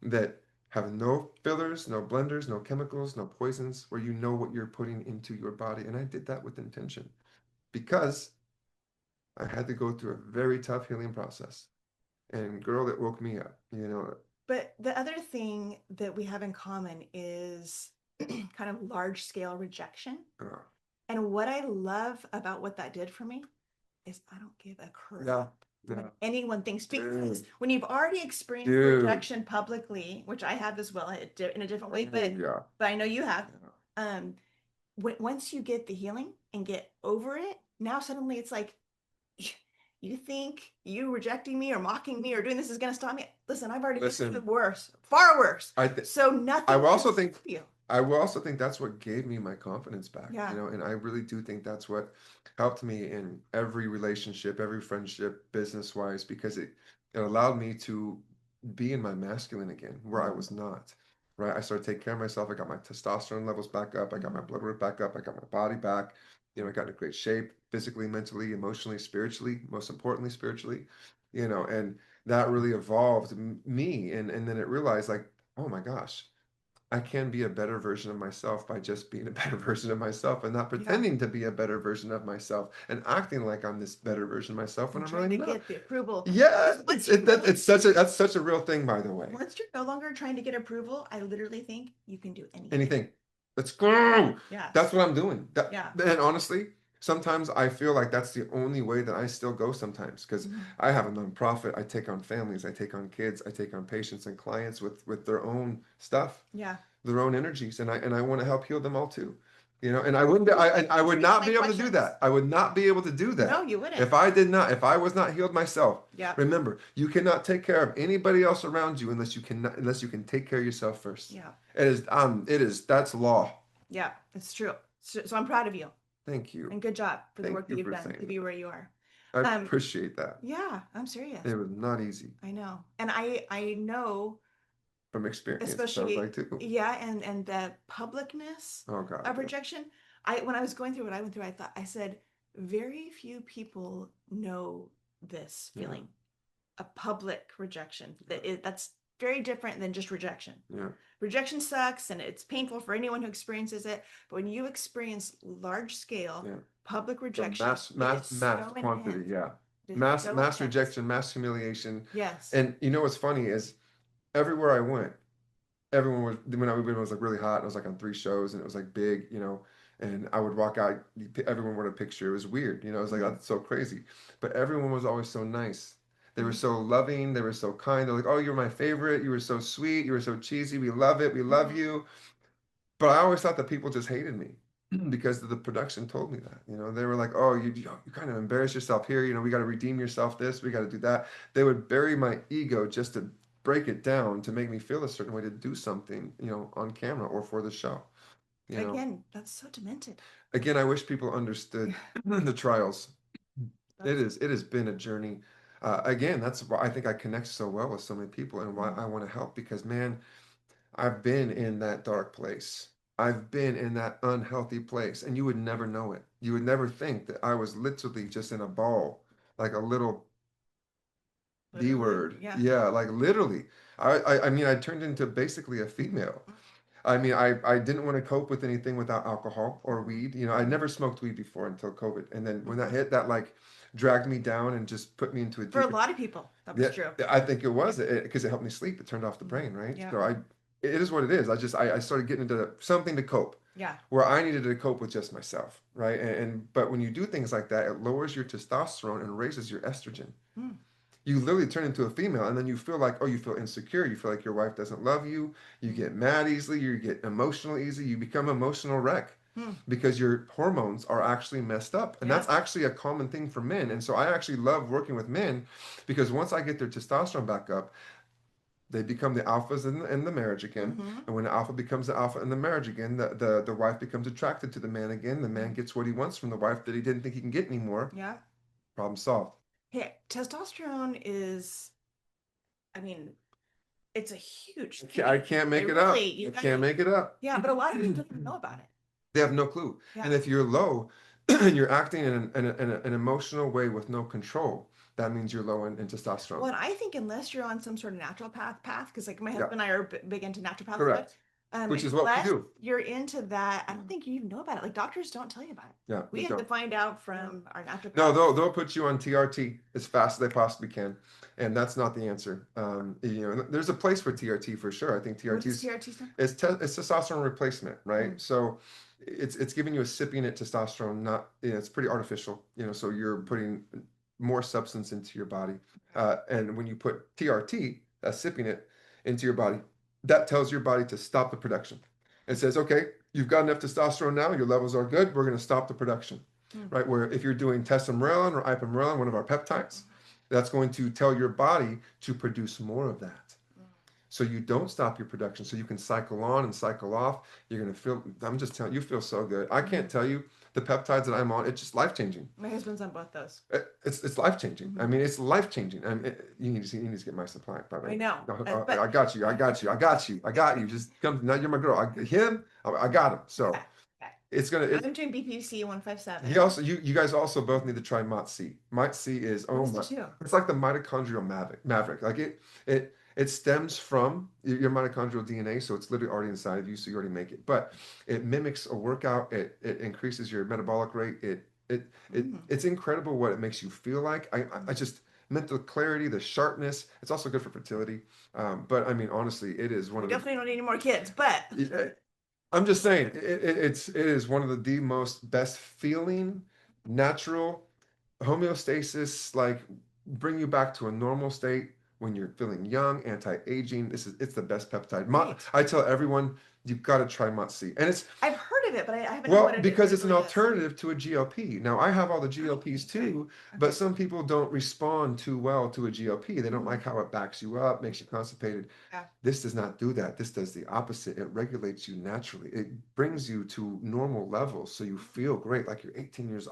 that have no fillers, no blenders, no chemicals, no poisons, where you know what you're putting into your body. And I did that with intention because I had to go through a very tough healing process. And girl, it woke me up, you know. But the other thing that we have in common is kind of large scale rejection. Uh, And what I love about what that did for me is I don't give a yeah, crap what yeah, anyone thinks, because dude, when you've already experienced dude, rejection publicly, which I have as well in a different way, yeah, but I know you have. yeah. Um, once you get the healing and get over it, now suddenly it's like, you think you rejecting me or mocking me or doing this is going to stop me? Listen, I've already been through Listen, worse, far worse. I th So I nothing will can also stop think you. I will also think that's what gave me my confidence back, you Yeah. know, and I really do think that's what helped me in every relationship, every friendship, business wise, because it allowed me to be in my masculine again, where I Mhm. was not. Right. I started taking care of myself. I got my testosterone levels back up. I got my Mhm. blood work back up. I got my body back. You know, I got in great shape, physically, mentally, emotionally, spiritually, most importantly, spiritually, you know, and that really evolved me. And then it realized like, oh my gosh, I can be a better version of myself by just being a better version of myself and not Yeah. pretending to be a better version of myself and acting like I'm this better version of myself when And I'm trying really to not. get the approval. Yeah, Because once you know, it's such a that's such a real thing, by the way. once you're no longer trying to get approval, I literally think you can do anything. Anything. Let's go. Yeah. That's what I'm doing. That, Yeah. and honestly, sometimes I feel like that's the only way that I still go sometimes because Mhm. I have a nonprofit. I take on families, I take on kids, I take on patients and clients with their own stuff, Yeah. their own energies, and I want to help heal them all too. You know, and I wouldn't be, I would Speaks not my be able to do questions. that. I would not be able to do No, that you wouldn't. if I was not healed myself. Yeah. Remember, you cannot take care of anybody else around you unless you can take care of yourself first. Yeah. It is that's law. Yeah. It's true. So I'm proud of you Thank you. and good job for the Thank work that you you've for done to saying be that. where you are. I Um, appreciate that. yeah, I'm serious. It was not easy I know. And I know, from experience, it sounds especially, like too. yeah, and the publicness Oh God, of yeah. rejection. When I was going through what I went through, I said very few people know this Yeah, feeling, a public rejection. yeah, That's very different than just rejection. yeah. Rejection sucks and it's painful for anyone who experiences it, but when you experience large scale Yeah. public The rejection, it is mass so quantity, intense. yeah. It is so Mass intense. rejection, mass humiliation. Yes. And you know what's funny is everywhere I went, everyone was when I was like really hot. And I was like on 3 shows, and it was like big, you know. And I would walk out, everyone wanted a picture. It was weird, you know. It was like Mhm. that's so crazy, but everyone was always so nice. They were Mhm. so loving. They were so kind. They're like, "Oh, you're my favorite. You were so sweet. You were so cheesy. We love it. We love Mhm. you." But I always thought that people just hated me because the production told me that. You know, they were like, "Oh, you kind of embarrass yourself here. You know, we got to redeem yourself. This, we got to do that." They would bury my ego just to break it down to make me feel a certain way to do something, you know, on camera or for the show. You know, Again, that's so demented. again, I wish people understood Yeah, the trials. that's It has been a journey. Again, that's why I think I connect so well with so many people and why I want to help because, man, I've been in that dark place. I've been in that unhealthy place, and you would never know it. You would never think that I was literally just in a ball, like a little B Literally, word. yeah. Yeah, like literally. I mean, I turned into basically a female. I mean, I didn't want to cope with anything without alcohol or weed. You know, I never smoked weed before until COVID. And then when that hit, that like dragged me down and just put me into a For a deeper. lot of people, that was Yeah, true. I think it was because it helped me sleep. It turned off the brain, right? Yeah. So it is what it is. I started getting into something to cope Yeah. where I needed to cope with just myself, right? But when you do things like that, it lowers your testosterone and raises your estrogen. Hmm. You literally turn into a female, and then you feel like, oh, you feel insecure. You feel like your wife doesn't love you. You get mad easily. You get emotional easy. You become emotional wreck Hmm. because your hormones are actually messed up. And Yeah. that's actually a common thing for men. And so I actually love working with men because once I get their testosterone back up, they become the alphas in the marriage again. Mm-hmm. And when the alpha becomes the alpha in the marriage again, the wife becomes attracted to the man again. The man gets what he wants from the wife that he didn't think he can get anymore. Yeah. Problem solved. Hey, testosterone is, I mean, it's a huge I thing. can't make It it up. really, you I guys, can't make it up. yeah, but a lot of people don't even know about it. They have no clue. Yeah. And if you're low and you're acting in an emotional way with no control, that means you're low in testosterone. Well, and I think unless you're on some sort of natural path, because like my Yeah, husband and I are big into naturopath stuff, correct. Which is what we unless do. you're into that, I don't think you even know about it. Like doctors don't tell you about it. Yeah, We they have to don't. find out from our No, naturopath. they'll put you on TRT as fast as they possibly can, and that's not the answer. You know, there's a place for TRT for sure. I think What TRT does is TRT stand it's testosterone replacement, right? Mm. So it's giving you a cypionate testosterone, not it's pretty artificial, you know. So you're putting more substance into your body, and when you put TRT, that cypionate, into your body, that tells your body to stop the production. It says, okay, you've got enough testosterone now, your levels are good. We're going to stop the production, Mm. right? Where if you're doing testosterone or ipamorelin, one of our peptides, that's going to tell your body to produce more of that. So you don't stop your production. So you can cycle on and cycle off. You're going to feel, I'm just telling you, feel so good. I can't tell you the peptides that I'm on, it's just life changing. My husband's on both those. It's life changing. I Mhm. mean, it's life changing. I mean, you need to get my supply. I know, I got you. I got you. I got you. I got you. Just come. Now you're my girl. I got him. So okay. it's gonna. I'm doing BPC 157. He also, you guys also both need to try MOTS-C. MOTS-C is, oh What's my, the two? it's like the mitochondrial maverick. Like it stems from your mitochondrial DNA, so it's literally already inside of you, so you already make it. But it mimics a workout. It increases your metabolic rate. It's incredible what it makes you feel like. I just mental clarity, the sharpness. It's also good for fertility. But I mean, honestly, it is one We of the. definitely don't need any more kids, but I'm just saying, it is one of the most best feeling, natural homeostasis, like bring you back to a normal state when you're feeling young, anti-aging. It's the best peptide. Right. I tell everyone you've got to try MOTS-C, and it's I've heard of it, but I haven't known well what it because what it it's an really is. alternative to a GLP. Now I have all the GLPs too, but Okay. some people don't respond too well to a GLP. They don't like how it backs you up, makes you constipated. Yeah. This does not do that. This does the opposite. It regulates you naturally. It brings you to normal levels, so you feel great, like you're 18 years.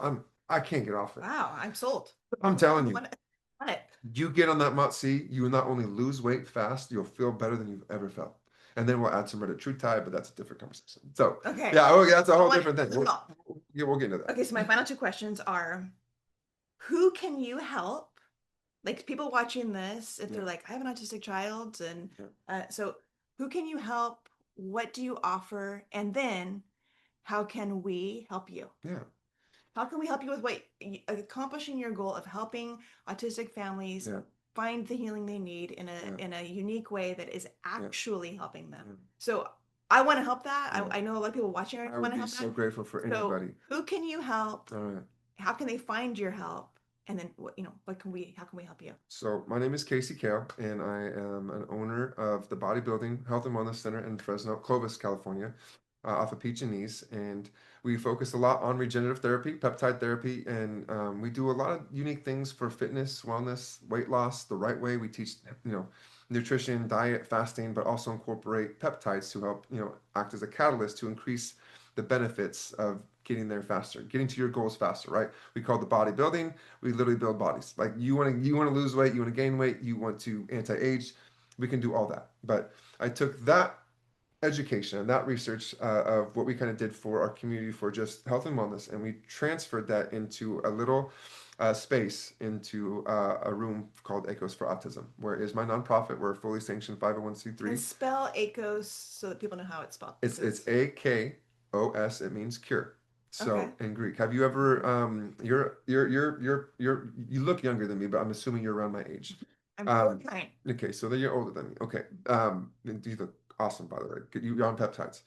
I can't get off it. Wow, I'm sold. I'm telling I you, want it. you get on that MOTS-C, you will not only lose weight fast, you'll feel better than you've ever felt. And then we'll add some retatrutide, but that's a different conversation. So Okay. yeah, okay, that's a I whole want different thing. it. We'll get into that. Okay, so my final two questions are, who can you help? Like people watching this, if they're like, I have an autistic child, and so who can you help? What do you offer? And then how can we help you? Yeah. How can we help you with accomplishing your goal of helping autistic families Yeah. find the healing they need in a unique way that is actually helping them? Yeah. So I want to help that. Yeah. I know a lot of people watching I want would to be help so that. grateful for So anybody. who can you help? All right. How can they find your help? And then how can we help you? So my name is Kasey Kahl, and I am an owner of the Bodybuilding Health and Wellness Center in Fresno, Clovis, California, off of Peach and Ease. And we focus a lot on regenerative therapy, peptide therapy, and we do a lot of unique things for fitness, wellness, weight loss, the right way. We teach, nutrition, diet, fasting, but also incorporate peptides to help, act as a catalyst to increase the benefits of getting there faster, getting to your goals faster, right? We call the bodybuilding. We literally build bodies. Like you want to lose weight, you want to gain weight, you want to anti-age. We can do all that. But I took that education and that research of what we kind of did for our community for just health and wellness, and we transferred that into a little space, into a room called Echoes for Autism, where it is my nonprofit. We're a fully sanctioned And 501c3. spell ACOS so that people know how it's spelled. It's AKOS. It means cure. Okay. So in Greek, have you ever you look younger than me, but I'm assuming you're around my age. I'm Um, 49. okay, so then you're older than me. Okay. You look awesome, by the way. You're on peptides.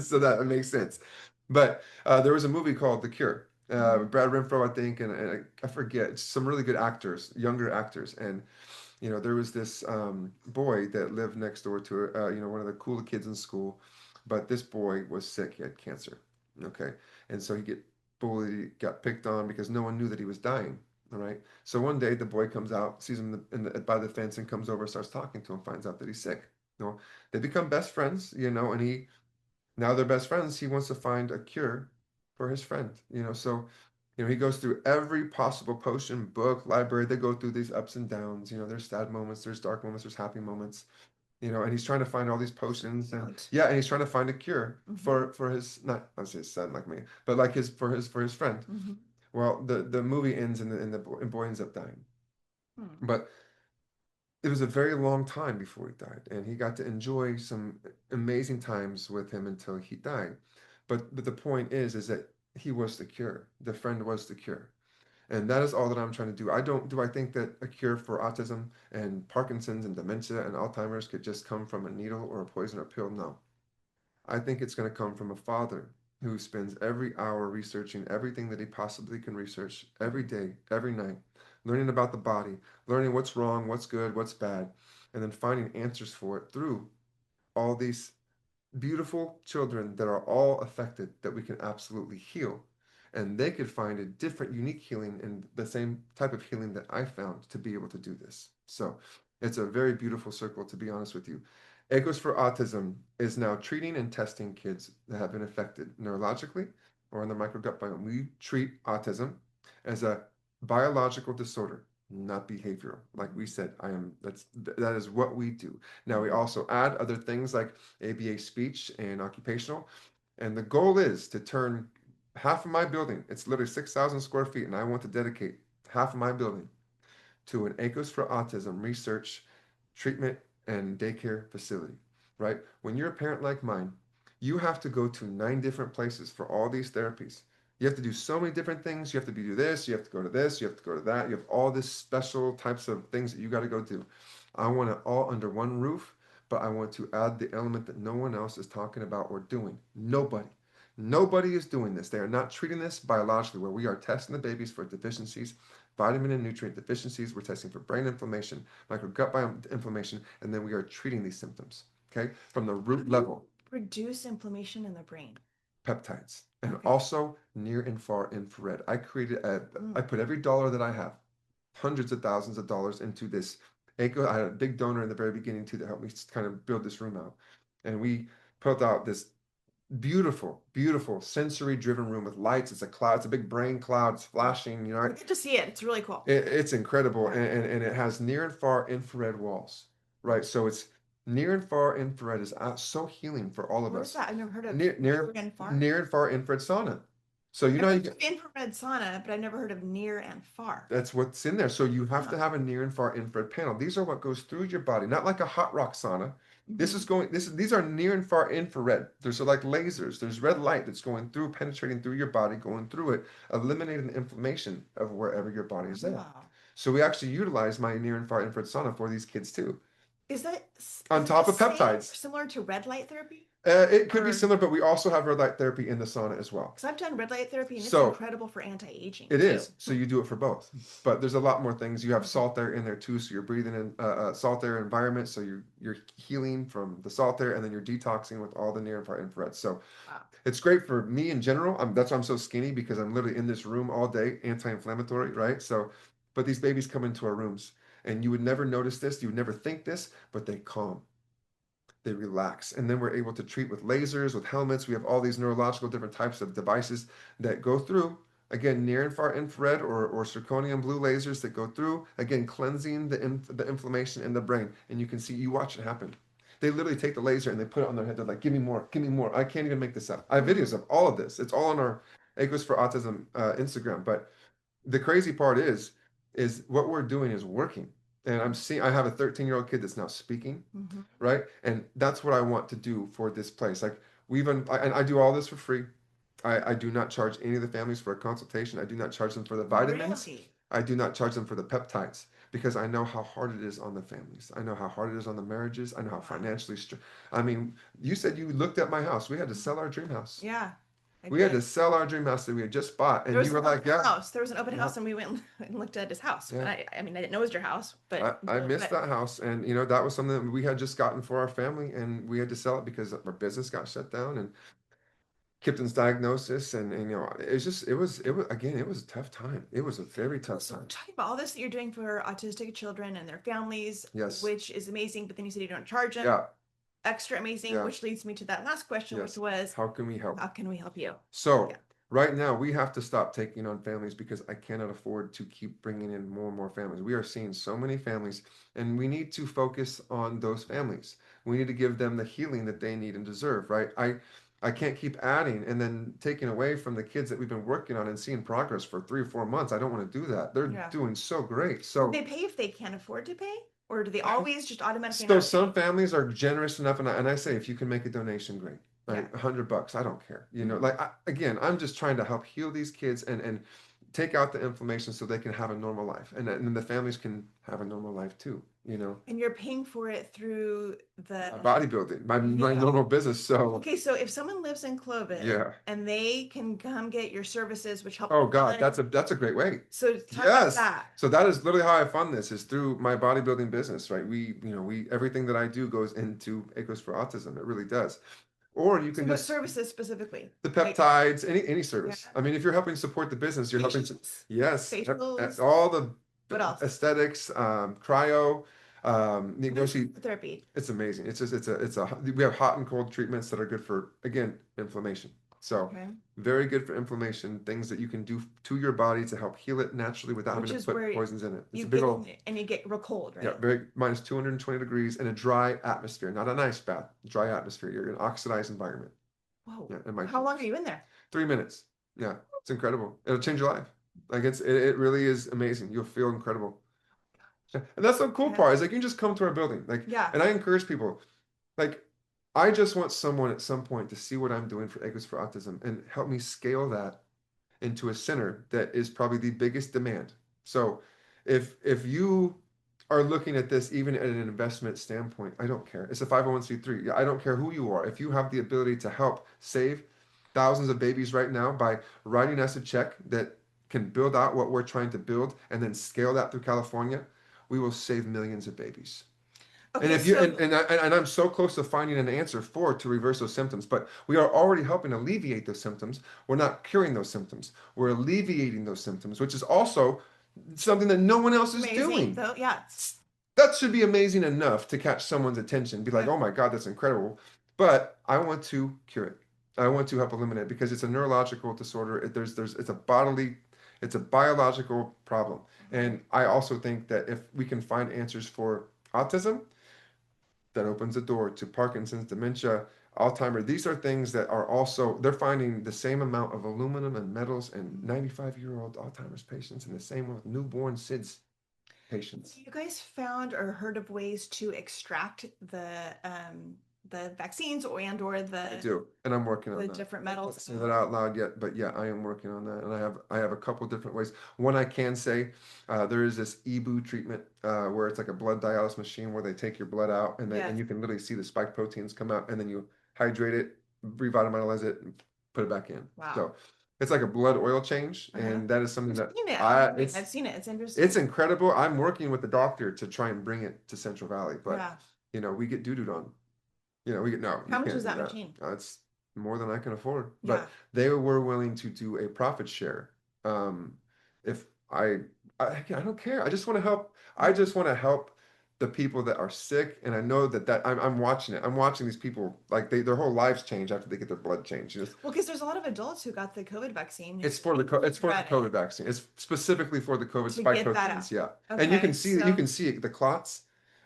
So that makes sense. But there was a movie called The Cure. Brad Renfro, I think, and I forget, some really good actors, younger actors. And there was this boy that lived next door to one of the cooler kids in school, but this boy was sick. He had cancer. Okay, and so he get bullied, got picked on because no one knew that he was dying. All right. So one day the boy comes out, sees him by the fence, and comes over, starts talking to him, finds out that he's sick. They become best friends. And now they're best friends. He wants to find a cure for his friend. So he goes through every possible potion, book, library. They go through these ups and downs. There's sad moments, there's dark moments, there's happy moments. And he's trying to find all these potions, and yeah, and he's trying to find a cure for his, not I say his son like me, but like his for his friend. Well, the movie ends, and the boy ends up dying. But it was a very long time before he died, and he got to enjoy some amazing times with him until he died. But the point is that he was the cure. The friend was the cure. And that is all that I'm trying to do. I think that a cure for autism and Parkinson's and dementia and Alzheimer's could just come from a needle or a poison or pill? No. I think it's going to come from a father who spends every hour researching everything that he possibly can research every day, every night, learning about the body, learning what's wrong, what's good, what's bad, and then finding answers for it through all these beautiful children that are all affected that we can absolutely heal. And they could find a different, unique healing and the same type of healing that I found to be able to do this. So it's a very beautiful circle, to be honest with you. Echoes for Autism is now treating and testing kids that have been affected neurologically or in the microgut biome. We treat autism as a biological disorder, not behavioral. Like we said, that is what we do. Now we also add other things like ABA speech and occupational. And the goal is to turn half of my building, it's literally 6,000 square feet, and I want to dedicate half of my building to an ACOS for Autism research, treatment, and daycare facility, right? When you're a parent like mine, you have to go to 9 different places for all these therapies. You have to do so many different things. You have to do this, you have to go to this, you have to go to that. You have all this special types of things that you got to go do. I want it all under one roof, but I want to add the element that no one else is talking about or doing. Nobody. Nobody is doing this. They are not treating this biologically, where we are testing the babies for deficiencies, vitamin and nutrient deficiencies. We're testing for brain inflammation, microgut biome inflammation, and then we are treating these symptoms, okay, from the root level. Reduce inflammation in the brain. Peptides, and also near and far infrared. I put every dollar that I have, hundreds of thousands of dollars, into this. I had a big donor in the very beginning too that helped me kind of build this room out, and we put out this beautiful, beautiful sensory-driven room with lights. It's a cloud. It's a big brain cloud. It's flashing. I get to see it. It's really cool. It's incredible, and it has near and far infrared walls, right? So it's near and far infrared is so healing for all of What is us. that? I've never heard of Near and far. Near and far infrared sauna. So you I've know you heard get of infrared sauna, but I never heard of near and far. that's what's in there. So you have to have a near and far infrared panel. These are what goes through your body, not like a hot rock sauna. These are near and far infrared. There's like lasers. There's red light that's going through, penetrating through your body, going through it, eliminating the inflammation of wherever your body is at. So we actually utilize my near and far infrared sauna for these kids too. Is that on top of peptides? Similar to red light therapy? It could be similar, but we also have red light therapy in the sauna as well. Because I've done red light therapy, and it's incredible for anti-aging. It is. So you do it for both. But there's a lot more things. You have salt air in there too, so you're breathing in salt air environment, so you're healing from the salt air, and then you're detoxing with all the near and far infrared. So it's great for me in general. That's why I'm so skinny, because I'm literally in this room all day, anti-inflammatory, right? So, but these babies come into our rooms, And you would never notice this, you would never think this, but they calm, they relax. And then we're able to treat with lasers, with helmets. We have all these neurological different types of devices that go through, again, near and far infrared or zirconium blue lasers that go through, again, cleansing the inflammation in the brain. And you can see, you watch it happen. They literally take the laser and they put it on their head. They're like, give me more, give me more. I can't even make this up. I have videos of all of this. It's all on our Acres for Autism Instagram. But the crazy part is what we're doing is working. And I have a 13-year-old kid that's now speaking, right? And that's what I want to do for this place. Like and I do all this for free. I do not charge any of the families for a consultation. I do not charge them for the vitamins. Really? I do not charge them for the peptides because I know how hard it is on the families. I know how hard it is on the marriages. I know how financially I mean, you said you looked at my house. We had to sell our dream house. Yeah. We had to sell our dream house that we had just bought, and you were like, "Yeah." There was an open house, and we went and looked at his house. Yeah. And I mean, I didn't know it was your house, but I missed that house, and that was something that we had just gotten for our family, and we had to sell it because our business got shut down, and Kipton's diagnosis, and it was a tough time. It was a very tough So time. talking about all this that you're doing for autistic children and their families, Yes. which is amazing, but then you said you don't charge them. Yeah. Extra amazing, Yeah. which leads me to that last question, Yes. which was, How can we help? how can we help you? So Yeah. right now we have to stop taking on families because I cannot afford to keep bringing in more and more families. We are seeing so many families, and we need to focus on those families. We need to give them the healing that they need and deserve, right? I can't keep adding and then taking away from the kids that we've been working on and seeing progress for 3 or 4 months. I don't want to do that. They're Yeah. doing so great. Do So they pay if they can't afford to pay? Or do they always just automatically so not some pay? families are generous enough, and I say if you can make a donation, great. Like Yeah. $100, I don't care. Mhm. Like again, I'm just trying to help heal these kids and take out the inflammation so they can have a normal life, and then the families can have a normal life too. And you're paying for it through the Bodybuilding, my Yeah. normal business. So Okay, so if someone lives in Clovis yeah. and they can come get your services, which help Oh them God, fund- that's a great way. so talk about Yes. that. So that is literally how I fund this is through my bodybuilding business, right? We everything that I do goes into Acres for Autism. It really does. Or you So can what just services specifically? the Like peptides, any service. Yeah. I mean, if you're helping support the business, you're helping. facials, Yes, facials, all the what else? aesthetics, cryo, you go see. Therapy. It's amazing. It's just we have hot and cold treatments that are good for again inflammation. So Okay. very good for inflammation. Things that you can do to your body to help heal it naturally without Which having is to where put poisons in it. It's You a big get old and you get real cold, right? yeah, very minus 220 degrees in a dry atmosphere, not an ice bath. Dry atmosphere. You're in an oxidized environment. Whoa. Yeah, How long are you in there? 3 minutes. Yeah, it's incredible. It'll change your life. Like it really is amazing. You'll feel incredible. And that's the cool Yeah. part is like you just come to our building. Like Yeah. and I encourage people, like I just want someone at some point to see what I'm doing for Acres for Autism and help me scale that into a center that is probably the biggest demand. So if you are looking at this even at an investment standpoint, I don't care. It's a 501c3. I don't care who you are. If you have the ability to help save thousands of babies right now by writing us a check that can build out what we're trying to build and then scale that through California, we will save millions of babies. Okay, And if you so and I'm so close to finding an answer to reverse those symptoms, but we are already helping alleviate those symptoms. We're not curing those symptoms. We're alleviating those symptoms, which is also something that no one else is amazing doing. though. Yeah. That should be amazing enough to catch someone's attention. Be like, Yeah. oh my God, that's incredible. But I want to cure it. I want to help eliminate it because it's a neurological disorder. It's a biological problem. And I also think that if we can find answers for autism, that opens the door to Parkinson's, dementia, Alzheimer. These are things that are also, they're finding the same amount of aluminum and metals in 95-year-old Alzheimer's patients and the same with newborn SIDS patients. You guys found or heard of ways to extract the vaccines or I the do, and I'm working on that. different I can't metals? say that out loud yet, but yeah, I am working on that, and I have a couple different ways. One I can say, there is this EBU treatment where it's like a blood dialysis machine where they take your blood out and Yes. you can literally see the spike proteins come out, and then you hydrate it, revitalize it, and put it back in. Wow. So it's like a blood oil change, Uh-huh. and that is something that I've seen it. it's I've seen it. It's interesting. it's incredible. I'm working with the doctor to try and bring it to Central Valley, but Yeah. we get doo-dooed on. We get no. How you much can't was do that machine? It's more than I can afford. Yeah. But they were willing to do a profit share. If I I don't care. I just want to help. I just want to help the people that are sick, and I know that I'm watching it. I'm watching these people like their whole lives change after they get their blood changed. Well, because there's a lot of adults who got the COVID vaccine It's for the got COVID it vaccine. It's specifically for the COVID to spike get that proteins. out. Yeah, and Okay, you so can see the clots.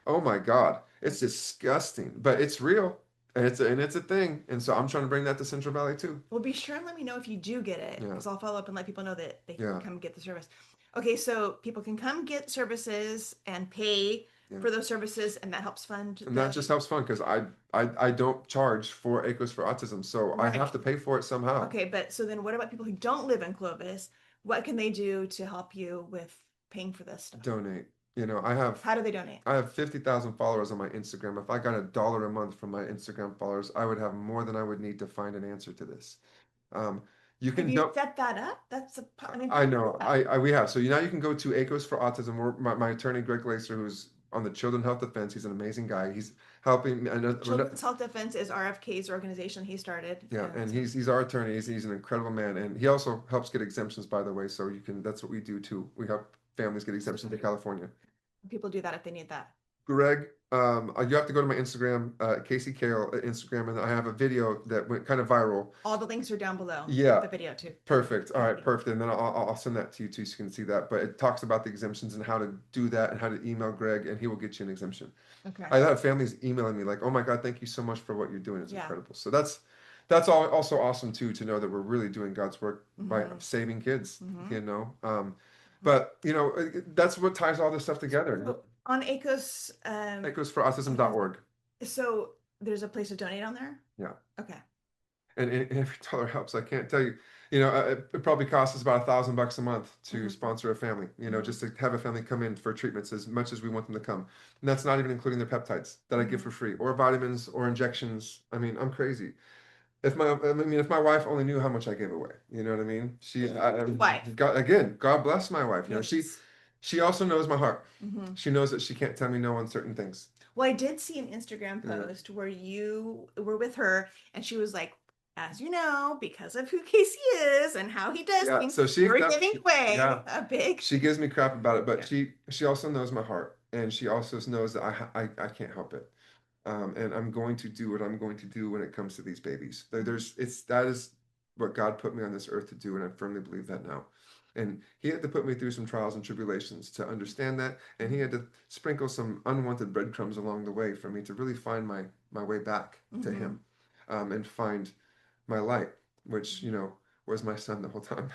Oh my God, it's disgusting, but it's real, and it's a thing. And so I'm trying to bring that to Central Valley too. well, be sure and let me know if you do get it, Yeah, because I'll follow up and let people know that they can yeah, come get the service. Okay, so people can come get services and pay yeah. for those services, and that helps fund And that the just helps fun because I don't charge for Acres for Autism, so I have right. to pay for it somehow. Okay, but so then what about people who don't live in Clovis? What can they do to help you with paying for this stuff? Donate. How do they donate? I have 50,000 followers on my Instagram. If I got $1 a month from my Instagram followers, I would have more than I would need to find an answer to this. Um, you Have can you don't. set that up? That's a, I mean, I people do know. that. We have. So now you can go to ACOS for Autism. My attorney Greg Lacer, who's on the Children Health Defense, he's an amazing guy. He's helping. Children's Health Defense is RFK's organization he started. Yeah, and so he's our attorney. He's an incredible man, and he also helps get exemptions, by the way. So you can. That's what we do too. We help families get exemptions to California. people do that if they need that. Greg, you have to go to my Instagram, Kasey Kahl Instagram, and I have a video that went kind of viral. All the links are down below. Yeah, The video too. perfect. All right, perfect. And then I'll send that to you too, so you can see that. But it talks about the exemptions and how to do that, and how to email Greg, and he will get you an exemption. Okay. I have families emailing me like, "Oh my God, thank you so much for what you're doing. It's Yeah. incredible." So that's also awesome too, to know that we're really doing God's work by saving kids. But that's what ties all this stuff together. So on ACOS, AcosForAutism.org. so there's a place to donate on there? Yeah. Okay. And every dollar helps. I can't tell you. It probably costs us about $1,000 a month to sponsor a family. Just to have a family come in for treatments as much as we want them to come, and that's not even including their peptides that I give for free, or vitamins, or injections. I mean, I'm crazy. If my wife only knew how much I gave away, you know what I mean? God bless my wife. She also knows my heart. She knows that she can't tell me no on certain things. Well, I did see an Instagram post where you were with her, and she was like, as you know, because of who Kasey is and how he does things, so we're giving away a big. She gives me crap about it, but she also knows my heart, and she also knows that I can't help it. And I'm going to do what I'm going to do when it comes to these babies. That is what God put me on this earth to do, and I firmly believe that now. And he had to put me through some trials and tribulations to understand that, and he had to sprinkle some unwanted breadcrumbs along the way for me to really find my way back to him, and find my light, which was my son the whole time.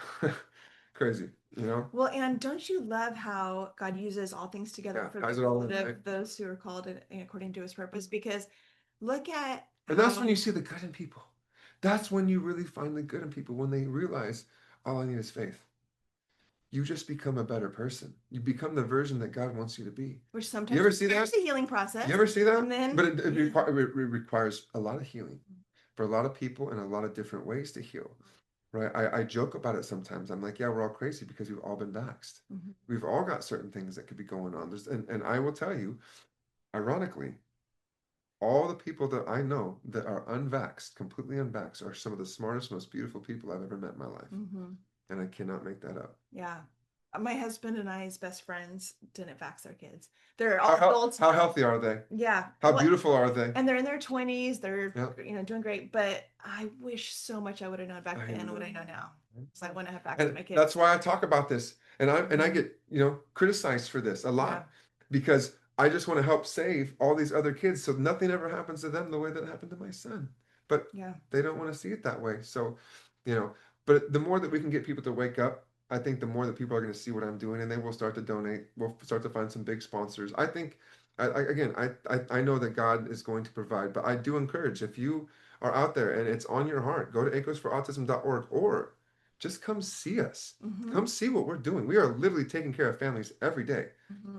Crazy. Well, and don't you love how God uses all things together for the good of those who are called according to his purpose? Because look at and that's when you see the good in people. That's when you really find the good in people, when they realize all I need is faith. You just become a better person. You become the version that God wants you to be. Which sometimes you ever see that? It's a healing process. You ever see that? And then, but it requires a lot of healing for a lot of people, in a lot of different ways to heal. Right? I joke about it sometimes. I'm like, yeah, we're all crazy because we've all been vaxxed. We've all got certain things that could be going on. And I will tell you, ironically, all the people that I know that are unvaxxed, completely unvaxxed, are some of the smartest, most beautiful people I've ever met in my life. And I cannot make that up. Yeah. My husband and I's best friends didn't vax their kids. They're all adults. How healthy are they? Yeah. How beautiful are they? And they're in their 20s. They're doing great. But I wish so much I would have known back then what I know now. So I wouldn't have vaxxed my kids. That's why I talk about this. And I get criticized for this a lot, because I just want to help save all these other kids so nothing ever happens to them the way that happened to my son. But they don't want to see it that way. So, but the more that we can get people to wake up, I think the more that people are going to see what I'm doing, and they will start to donate. We'll start to find some big sponsors. I think, I know that God is going to provide, but I do encourage, if you are out there and it's on your heart, go to acosforautism.org, or just come see us. Come see what we're doing. We are literally taking care of families every day,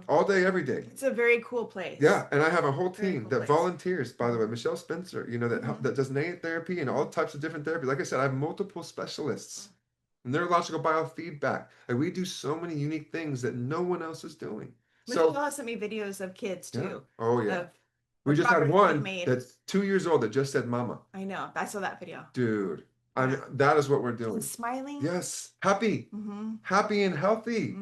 all day, every day. It's a very cool place. Yeah, and I have a whole team that volunteers, by the way. Michelle Spencer, that does negative therapy and all types of different therapy. Like I said, I have multiple specialists. Neurological biofeedback. And we do so many unique things that no one else is doing. Michelle has sent me videos of kids too. Oh yeah. We just had one that's 2 years old that just said mama. I know. I saw that video. Dude. That is what we're doing. And smiling. Yes. Happy. Happy and healthy.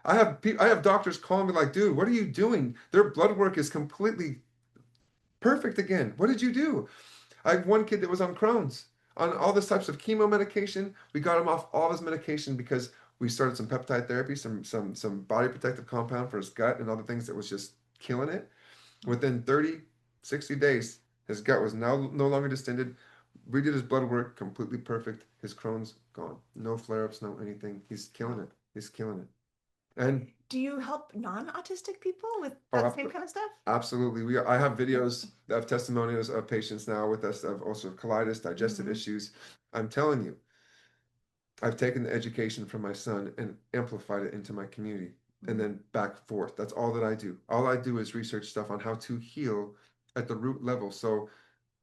I have doctors calling me like, dude, what are you doing? Their blood work is completely perfect again. What did you do? I have one kid that was on Crohn's, on all this types of chemo medication. We got him off all his medication because we started some peptide therapy, some body protective compound for his gut and other things that was just killing it. Within 30, 60 days, his gut was now no longer distended. We did his blood work, completely perfect. His Crohn's gone. No flare-ups, no anything. He's killing it. He's killing it. And Do you help non-autistic people with oh, that same kind of stuff? absolutely. I have videos of testimonials of patients now with us of also colitis, digestive issues. I'm telling you, I've taken the education from my son and amplified it into my community and then back forth. That's all that I do. All I do is research stuff on how to heal at the root level so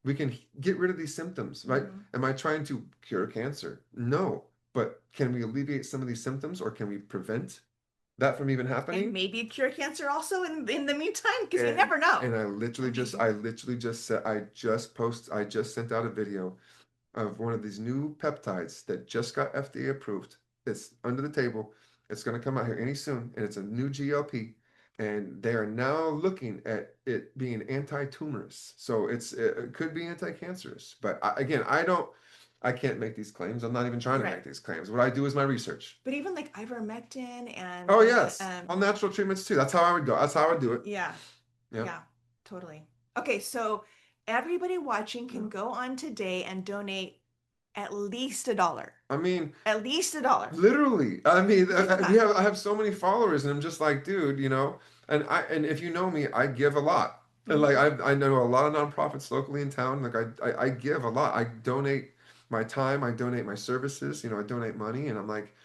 we can get rid of these symptoms, right? Am I trying to cure cancer? No. But can we alleviate some of these symptoms, or can we prevent that from even happening? And maybe cure cancer also in the meantime, because you never know. And I literally just said, I just sent out a video of one of these new peptides that just got FDA approved. It's under the table. It's going to come out here any soon, and it's a new GLP. And they are now looking at it being anti-tumorous. So it could be anti-cancerous. But I can't make these claims. I'm not even trying to make these claims. What I do is my research. But even like ivermectin and oh yes, all natural treatments too. That's how I would go. That's how I would do it. Yeah, totally. Okay, so everybody watching can go on today and donate at least $1. I mean, at least $1. Literally. I mean, I have so many followers, and I'm just like, dude, and if you know me, I give a lot. And like I know a lot of nonprofits locally in town. Like I give a lot. I donate my time, I donate my services, I donate money, and I'm like,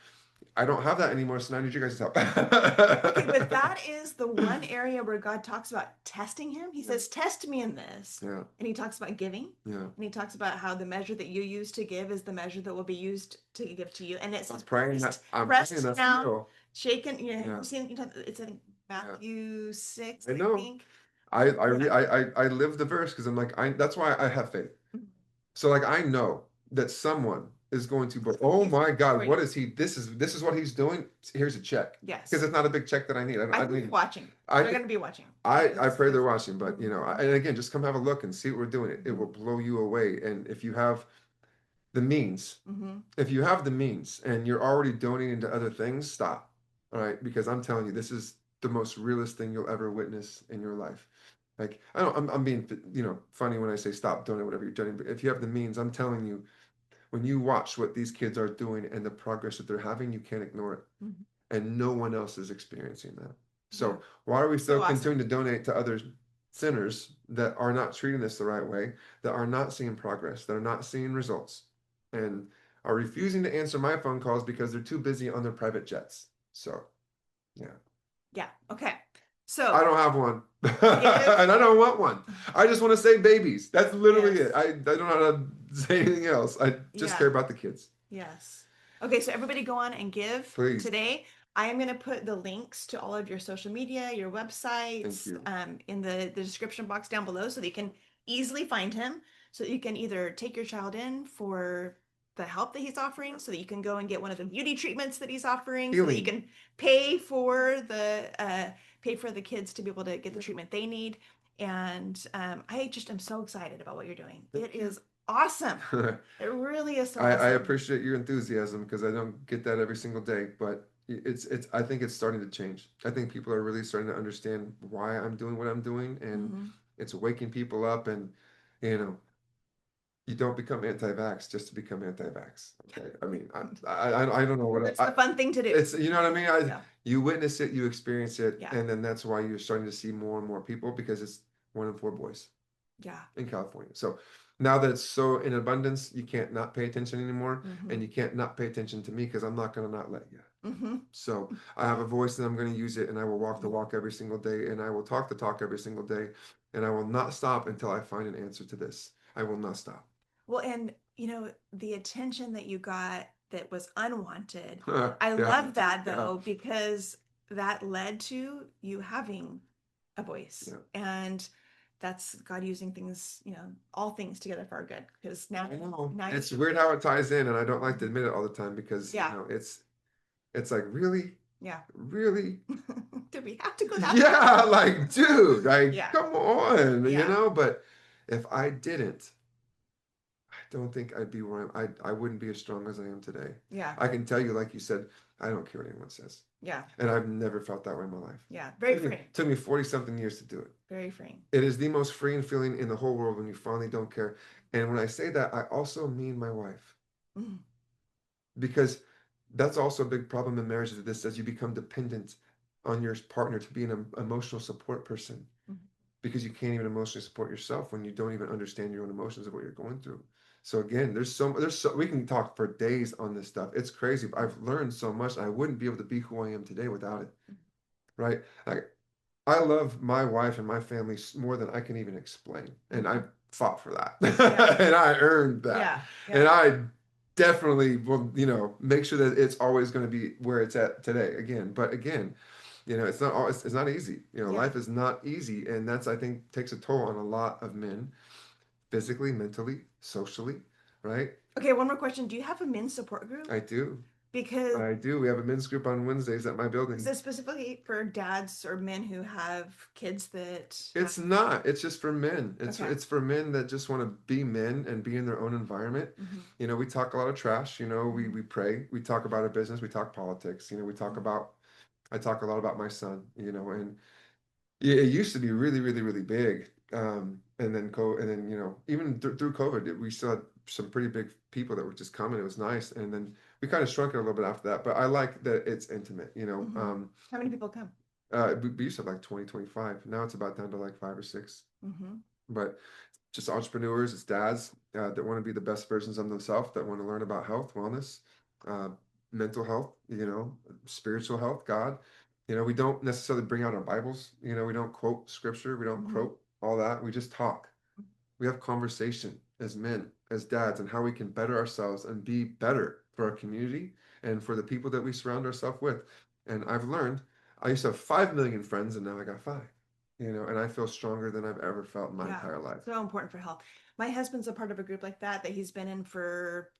I don't have that anymore, so now I need you guys' help. Okay, but that is the one area where God talks about testing him. He says, test me in this. Yeah. And he talks about giving. Yeah. And he talks about how the measure that you use to give is the measure that will be used to give to you. And it's praying pressed down, real. shaken. You've seen it's in Matthew 6, I know. think. I live the verse because I'm like, that's why I have faith. So like I know that someone is going to go, oh my God, what is he? This is what he's doing. Here's a check. Yes. Because it's not a big check that I need. I think watching. They're going to be watching. I pray they're watching, but and again, just come have a look and see what we're doing. It will blow you away. And if you have the means, and you're already donating to other things, stop. All right. Because I'm telling you, this is the most realest thing you'll ever witness in your life. Like, I'm being, funny when I say stop, donate, whatever you're doing. But if you have the means, I'm telling you, when you watch what these kids are doing and the progress that they're having, you can't ignore it. And no one else is experiencing that. So why are we still continuing to donate to other sinners that are not treating this the right way, that are not seeing progress, that are not seeing results, and are refusing to answer my phone calls because they're too busy on their private jets? So, yeah. Okay. So I don't have one. And I don't want one. I just want to save babies. That's literally it. I don't know how to say anything else. I just care about the kids. Yes. Okay, so everybody go on and give. Please. Today. I am going to put the links to all of your social media, your websites, in the description box down below so that you can easily find him, so that you can either take your child in for the help that he's offering, so that you can go and get one of the beauty treatments that he's offering, so that you can pay for the kids to be able to get the treatment they need. And I just am so excited about what you're doing. It is awesome. It really is so awesome. I appreciate your enthusiasm because I don't get that every single day, but I think it's starting to change. I think people are really starting to understand why I'm doing what I'm doing, and it's waking people up. And you don't become anti-vax just to become anti-vax. Okay, I mean, I don't know what it's a fun thing to do. It's what I mean. You witness it, you experience it, and then that's why you're starting to see more and more people, because it's 1 in 4 boys. In California. So now that it's so in abundance, you can't not pay attention anymore, and you can't not pay attention to me because I'm not going to not let you. So I have a voice and I'm going to use it, and I will walk the walk every single day, and I will talk the talk every single day, and I will not stop until I find an answer to this. I will not stop. Well, and the attention that you got that was unwanted, I love that though, because that led to you having a voice, and that's God using things, all things together for our good. Because now, it's weird how it ties in, and I don't like to admit it all the time because it's like, really, Yeah. Really? Do we have to go that Yeah, far? like, dude, like, Yeah. come on, you Yeah. know? But if I didn't, I don't think I'd be where I wouldn't be as strong as I am today. Yeah. I can tell you, like you said, I don't care what anyone says. Yeah. And I've never felt that way in my life. Yeah. Very freeing. Took me 40 something years to do it. Very freeing. It is the most freeing feeling in the whole world when you finally don't care. And when I say that, I also mean my wife. Mm. Because that's also a big problem in marriage is this as you become dependent on your partner to be an emotional support person. Mm. Because you can't even emotionally support yourself when you don't even understand your own emotions of what you're going through. So again, there's so we can talk for days on this stuff. It's crazy. But I've learned so much. I wouldn't be able to be who I am today without it. Right? I love my wife and my family more than I can even explain. And I fought for that. Yeah. And I earned that. Yeah. And Yeah. I definitely will, make sure that it's always going to be where it's at today again. But again, it's not always, it's not easy. Yeah. Life is not easy. And that's, I think, takes a toll on a lot of men, physically, mentally, socially, right? Okay, one more question. Do you have a men's support group? I do. Because I do. We have a men's group on Wednesdays at my building. is this specifically for dads or men who have kids that It's not. It's just for men. It's Okay. it's for men that just want to be men and be in their own environment. Mhm. We talk a lot of trash. We pray. We talk about our business. We talk politics. We talk about. I talk a lot about my son. And it used to be really, really, really big. And then even through COVID, we still had some pretty big people that were just coming. It was nice, and then we kind of shrunk it a little bit after that. But I like that it's intimate. Mhm. How many people come? We used to have like 20, 25. Now it's about down to like 5 or 6. Mm-hmm. But just entrepreneurs, it's dads that want to be the best versions of themselves, that want to learn about health, wellness, uh, mental health, spiritual health, God. We don't necessarily bring out our Bibles. We don't quote scripture. We don't quote all that. We just talk. We have conversation as men, as dads, and how we can better ourselves and be better for our community and for the people that we surround ourselves with. And I've learned I used to have 5 million friends, and now I got 5. And I feel stronger than I've ever felt in my entire life. So important for health. My husband's a part of a group like that he's been in for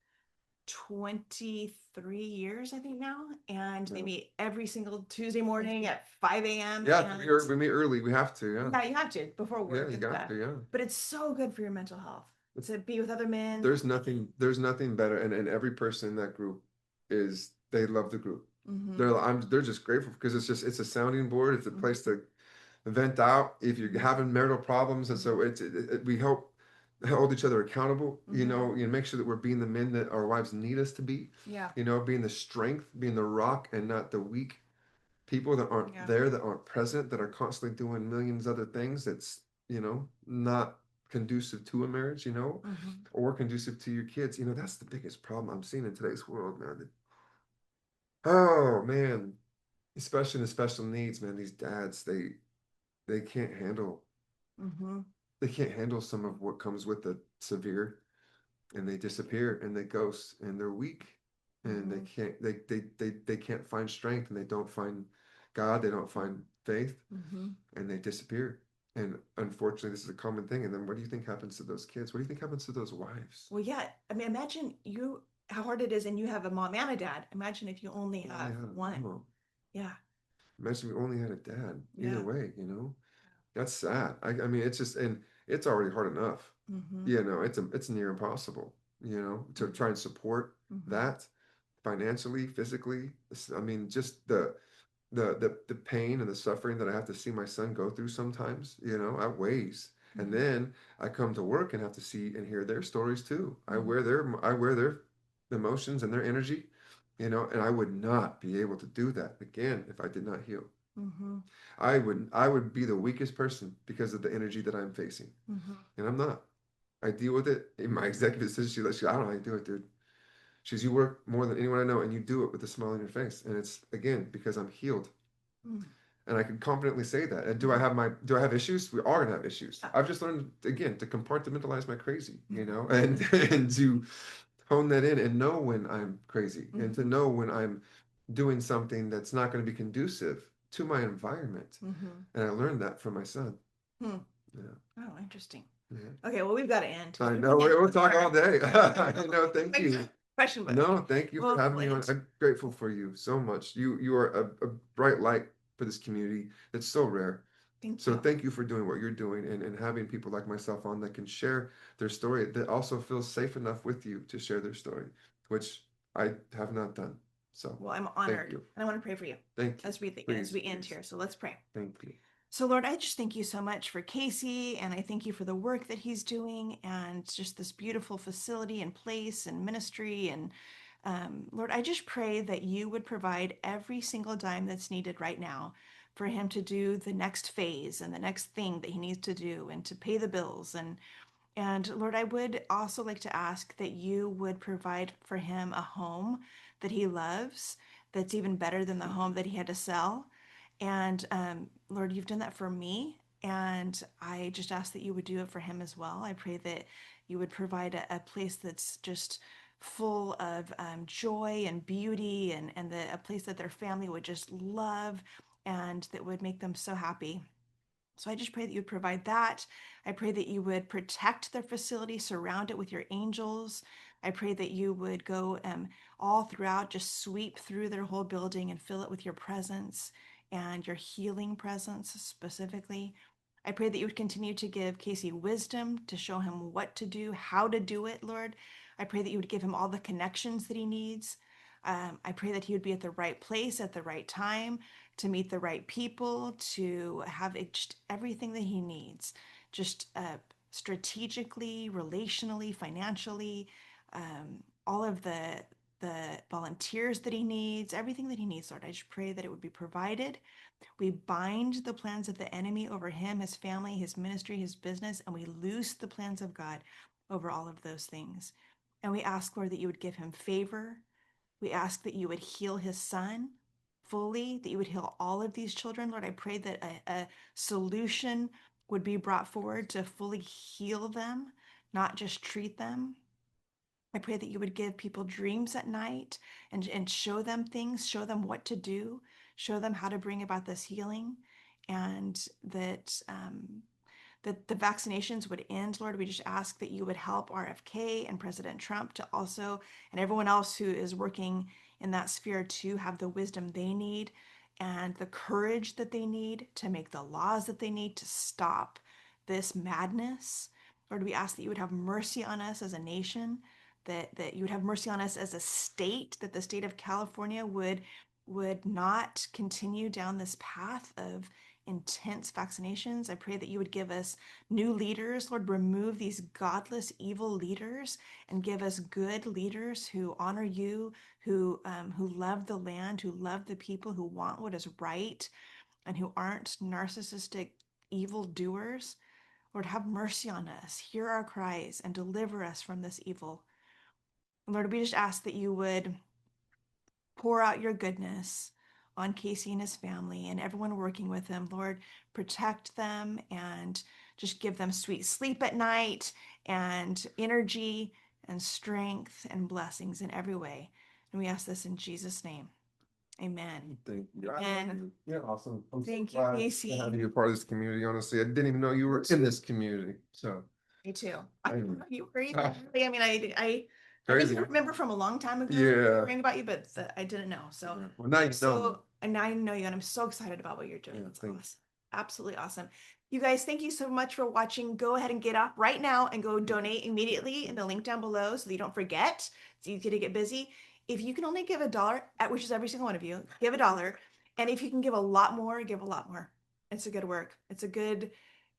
23 years, I think now. And they meet every single Tuesday morning at 5 a.m. Yeah, we meet early. We have to. Yeah. Yeah, you have to before work. Yeah, you got to. Yeah. But it's so good for your mental health to be with other men. There's nothing better. And every person in that group they love the group. They're just grateful because it's a sounding board. It's a place to vent out if you're having marital problems. And so we help hold each other accountable, make sure that we're being the men that our wives need us to be, being the strength, being the rock and not the weak people that aren't there, that aren't present, that are constantly doing millions of other things. That's, not conducive to a marriage, or conducive to your kids. That's the biggest problem I'm seeing in today's world, man. Oh man, especially in the special needs, man, these dads, they can't handle they can't handle some of what comes with the severe, and they disappear and they ghost and they're weak, and they can't find strength, and they don't find God, they don't find faith, and they disappear. And unfortunately, this is a common thing. And then what do you think happens to those kids? What do you think happens to those wives? Well, yeah. I mean, imagine how hard it is, and you have a mom and a dad. Imagine if you only have one. Mom. Yeah. Imagine we only had a dad. Either way, that's sad. I mean, it's just, and it's already hard enough. It's near impossible, to try and support that financially, physically. I mean, just the pain and the suffering that I have to see my son go through sometimes, outweighs. And then I come to work and have to see and hear their stories too. I wear their emotions and their energy, and I would not be able to do that again if I did not heal. I would be the weakest person because of the energy that I'm facing, and I'm not. I deal with it. In my executive assistant, I don't know how you do it, dude. She's, you work more than anyone I know, and you do it with a smile on your face. And it's, again, because I'm healed. And I can confidently say that. And do I have issues? We are gonna have issues. I've just learned, again, to compartmentalize my crazy, and to hone that in and know when I'm crazy, and to know when I'm doing something that's not going to be conducive to my environment. And I learned that from my son. Yeah. Oh, interesting. Okay, well, we've got to end. I know. We'll talk all day. I know. Thank you. question, but No, thank you we'll for having me on. wait. I'm grateful for you so much. You are a bright light for this community that's so rare. Thank So you. thank you for doing what you're doing and having people like myself on that can share their story, that also feels safe enough with you to share their story, which I have not done. So Well, I'm thank honored, you. and I want to pray for you Thank you. as we Please, end please. here. So let's pray. Thank you. So, Lord, I just thank you so much for Kasey, and I thank you for the work that he's doing and just this beautiful facility and place and ministry. And Lord, I just pray that you would provide every single dime that's needed right now for him to do the next phase and the next thing that he needs to do and to pay the bills. And Lord, I would also like to ask that you would provide for him a home that he loves, that's even better than the home that he had to sell. And Lord, you've done that for me. And I just ask that you would do it for him as well. I pray that you would provide a place that's just full of joy and beauty, and a place that their family would just love and that would make them so happy. So I just pray that you would provide that. I pray that you would protect their facility, surround it with your angels. I pray that you would go all throughout, just sweep through their whole building and fill it with your presence and your healing presence specifically. I pray that you would continue to give Kasey wisdom to show him what to do, how to do it, Lord. I pray that you would give him all the connections that he needs. I pray that he would be at the right place at the right time to meet the right people, to have just everything that he needs, just strategically, relationally, financially, all of the volunteers that he needs, everything that he needs, Lord. I just pray that it would be provided. We bind the plans of the enemy over him, his family, his ministry, his business, and we loose the plans of God over all of those things. And we ask, Lord, that you would give him favor. We ask that you would heal his son fully, that you would heal all of these children. Lord, I pray that a solution would be brought forward to fully heal them, not just treat them. I pray that you would give people dreams at night and show them things, show them what to do, show them how to bring about this healing, and that the vaccinations would end. Lord, we just ask that you would help RFK and President Trump to also, and everyone else who is working in that sphere, to have the wisdom they need and the courage that they need to make the laws that they need to stop this madness. Lord, we ask that you would have mercy on us as a nation, that you would have mercy on us as a state, that the state of California would not continue down this path of intense vaccinations. I pray that you would give us new leaders. Lord, remove these godless, evil leaders and give us good leaders who honor you, who love the land, who love the people, who want what is right, and who aren't narcissistic evil doers. Lord, have mercy on us. Hear our cries and deliver us from this evil. Lord, we just ask that you would pour out your goodness on Kasey and his family and everyone working with him. Lord, protect them and just give them sweet sleep at night and energy and strength and blessings in every way. And we ask this in Jesus' name. Amen. Thank you. And You're awesome. I'm thank so you, glad Kasey. to have you a part of this community. Honestly, I didn't even know you were in this community. So Me too. I I know. you were even really, I mean, I Crazy. remember from a long time ago Yeah. hearing about you, but I didn't know. So Well, now you know. so and now I know you, and I'm so excited about what you're doing. Yeah, It's thank you. awesome. Absolutely awesome. You guys, thank you so much for watching. Go ahead and get up right now and go donate immediately in the link down below so that you don't forget. It's easy to get busy. If you can only give $1, which is every single one of you, give $1. And if you can give a lot more, give a lot more. It's a good work. It's a good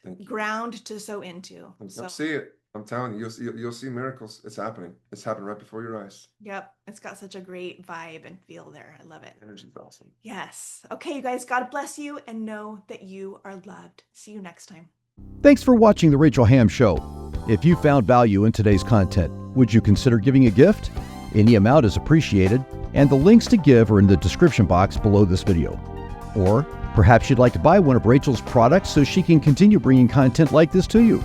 Thank you. ground to sow into. So See it. I'm telling you, you'll see miracles. It's happening. It's happening right before your eyes. yep, it's got such a great vibe and feel there. I love it. Energy's awesome. Yes. Okay, you guys, God bless you and know that you are loved. See you next time. Thanks for watching The Rachel Hamm Show. If you found value in today's content, would you consider giving a gift? Any amount is appreciated, and the links to give are in the description box below this video. Or perhaps you'd like to buy one of Rachel's products so she can continue bringing content like this to you.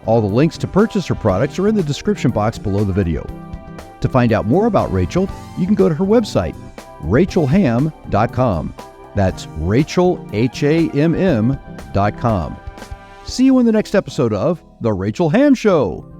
All the links to purchase her products are in the description box below the video. To find out more about Rachel, you can go to her website, rachelhamm.com. That's Rachel, Hamm.com. See you in the next episode of The Rachel Hamm Show.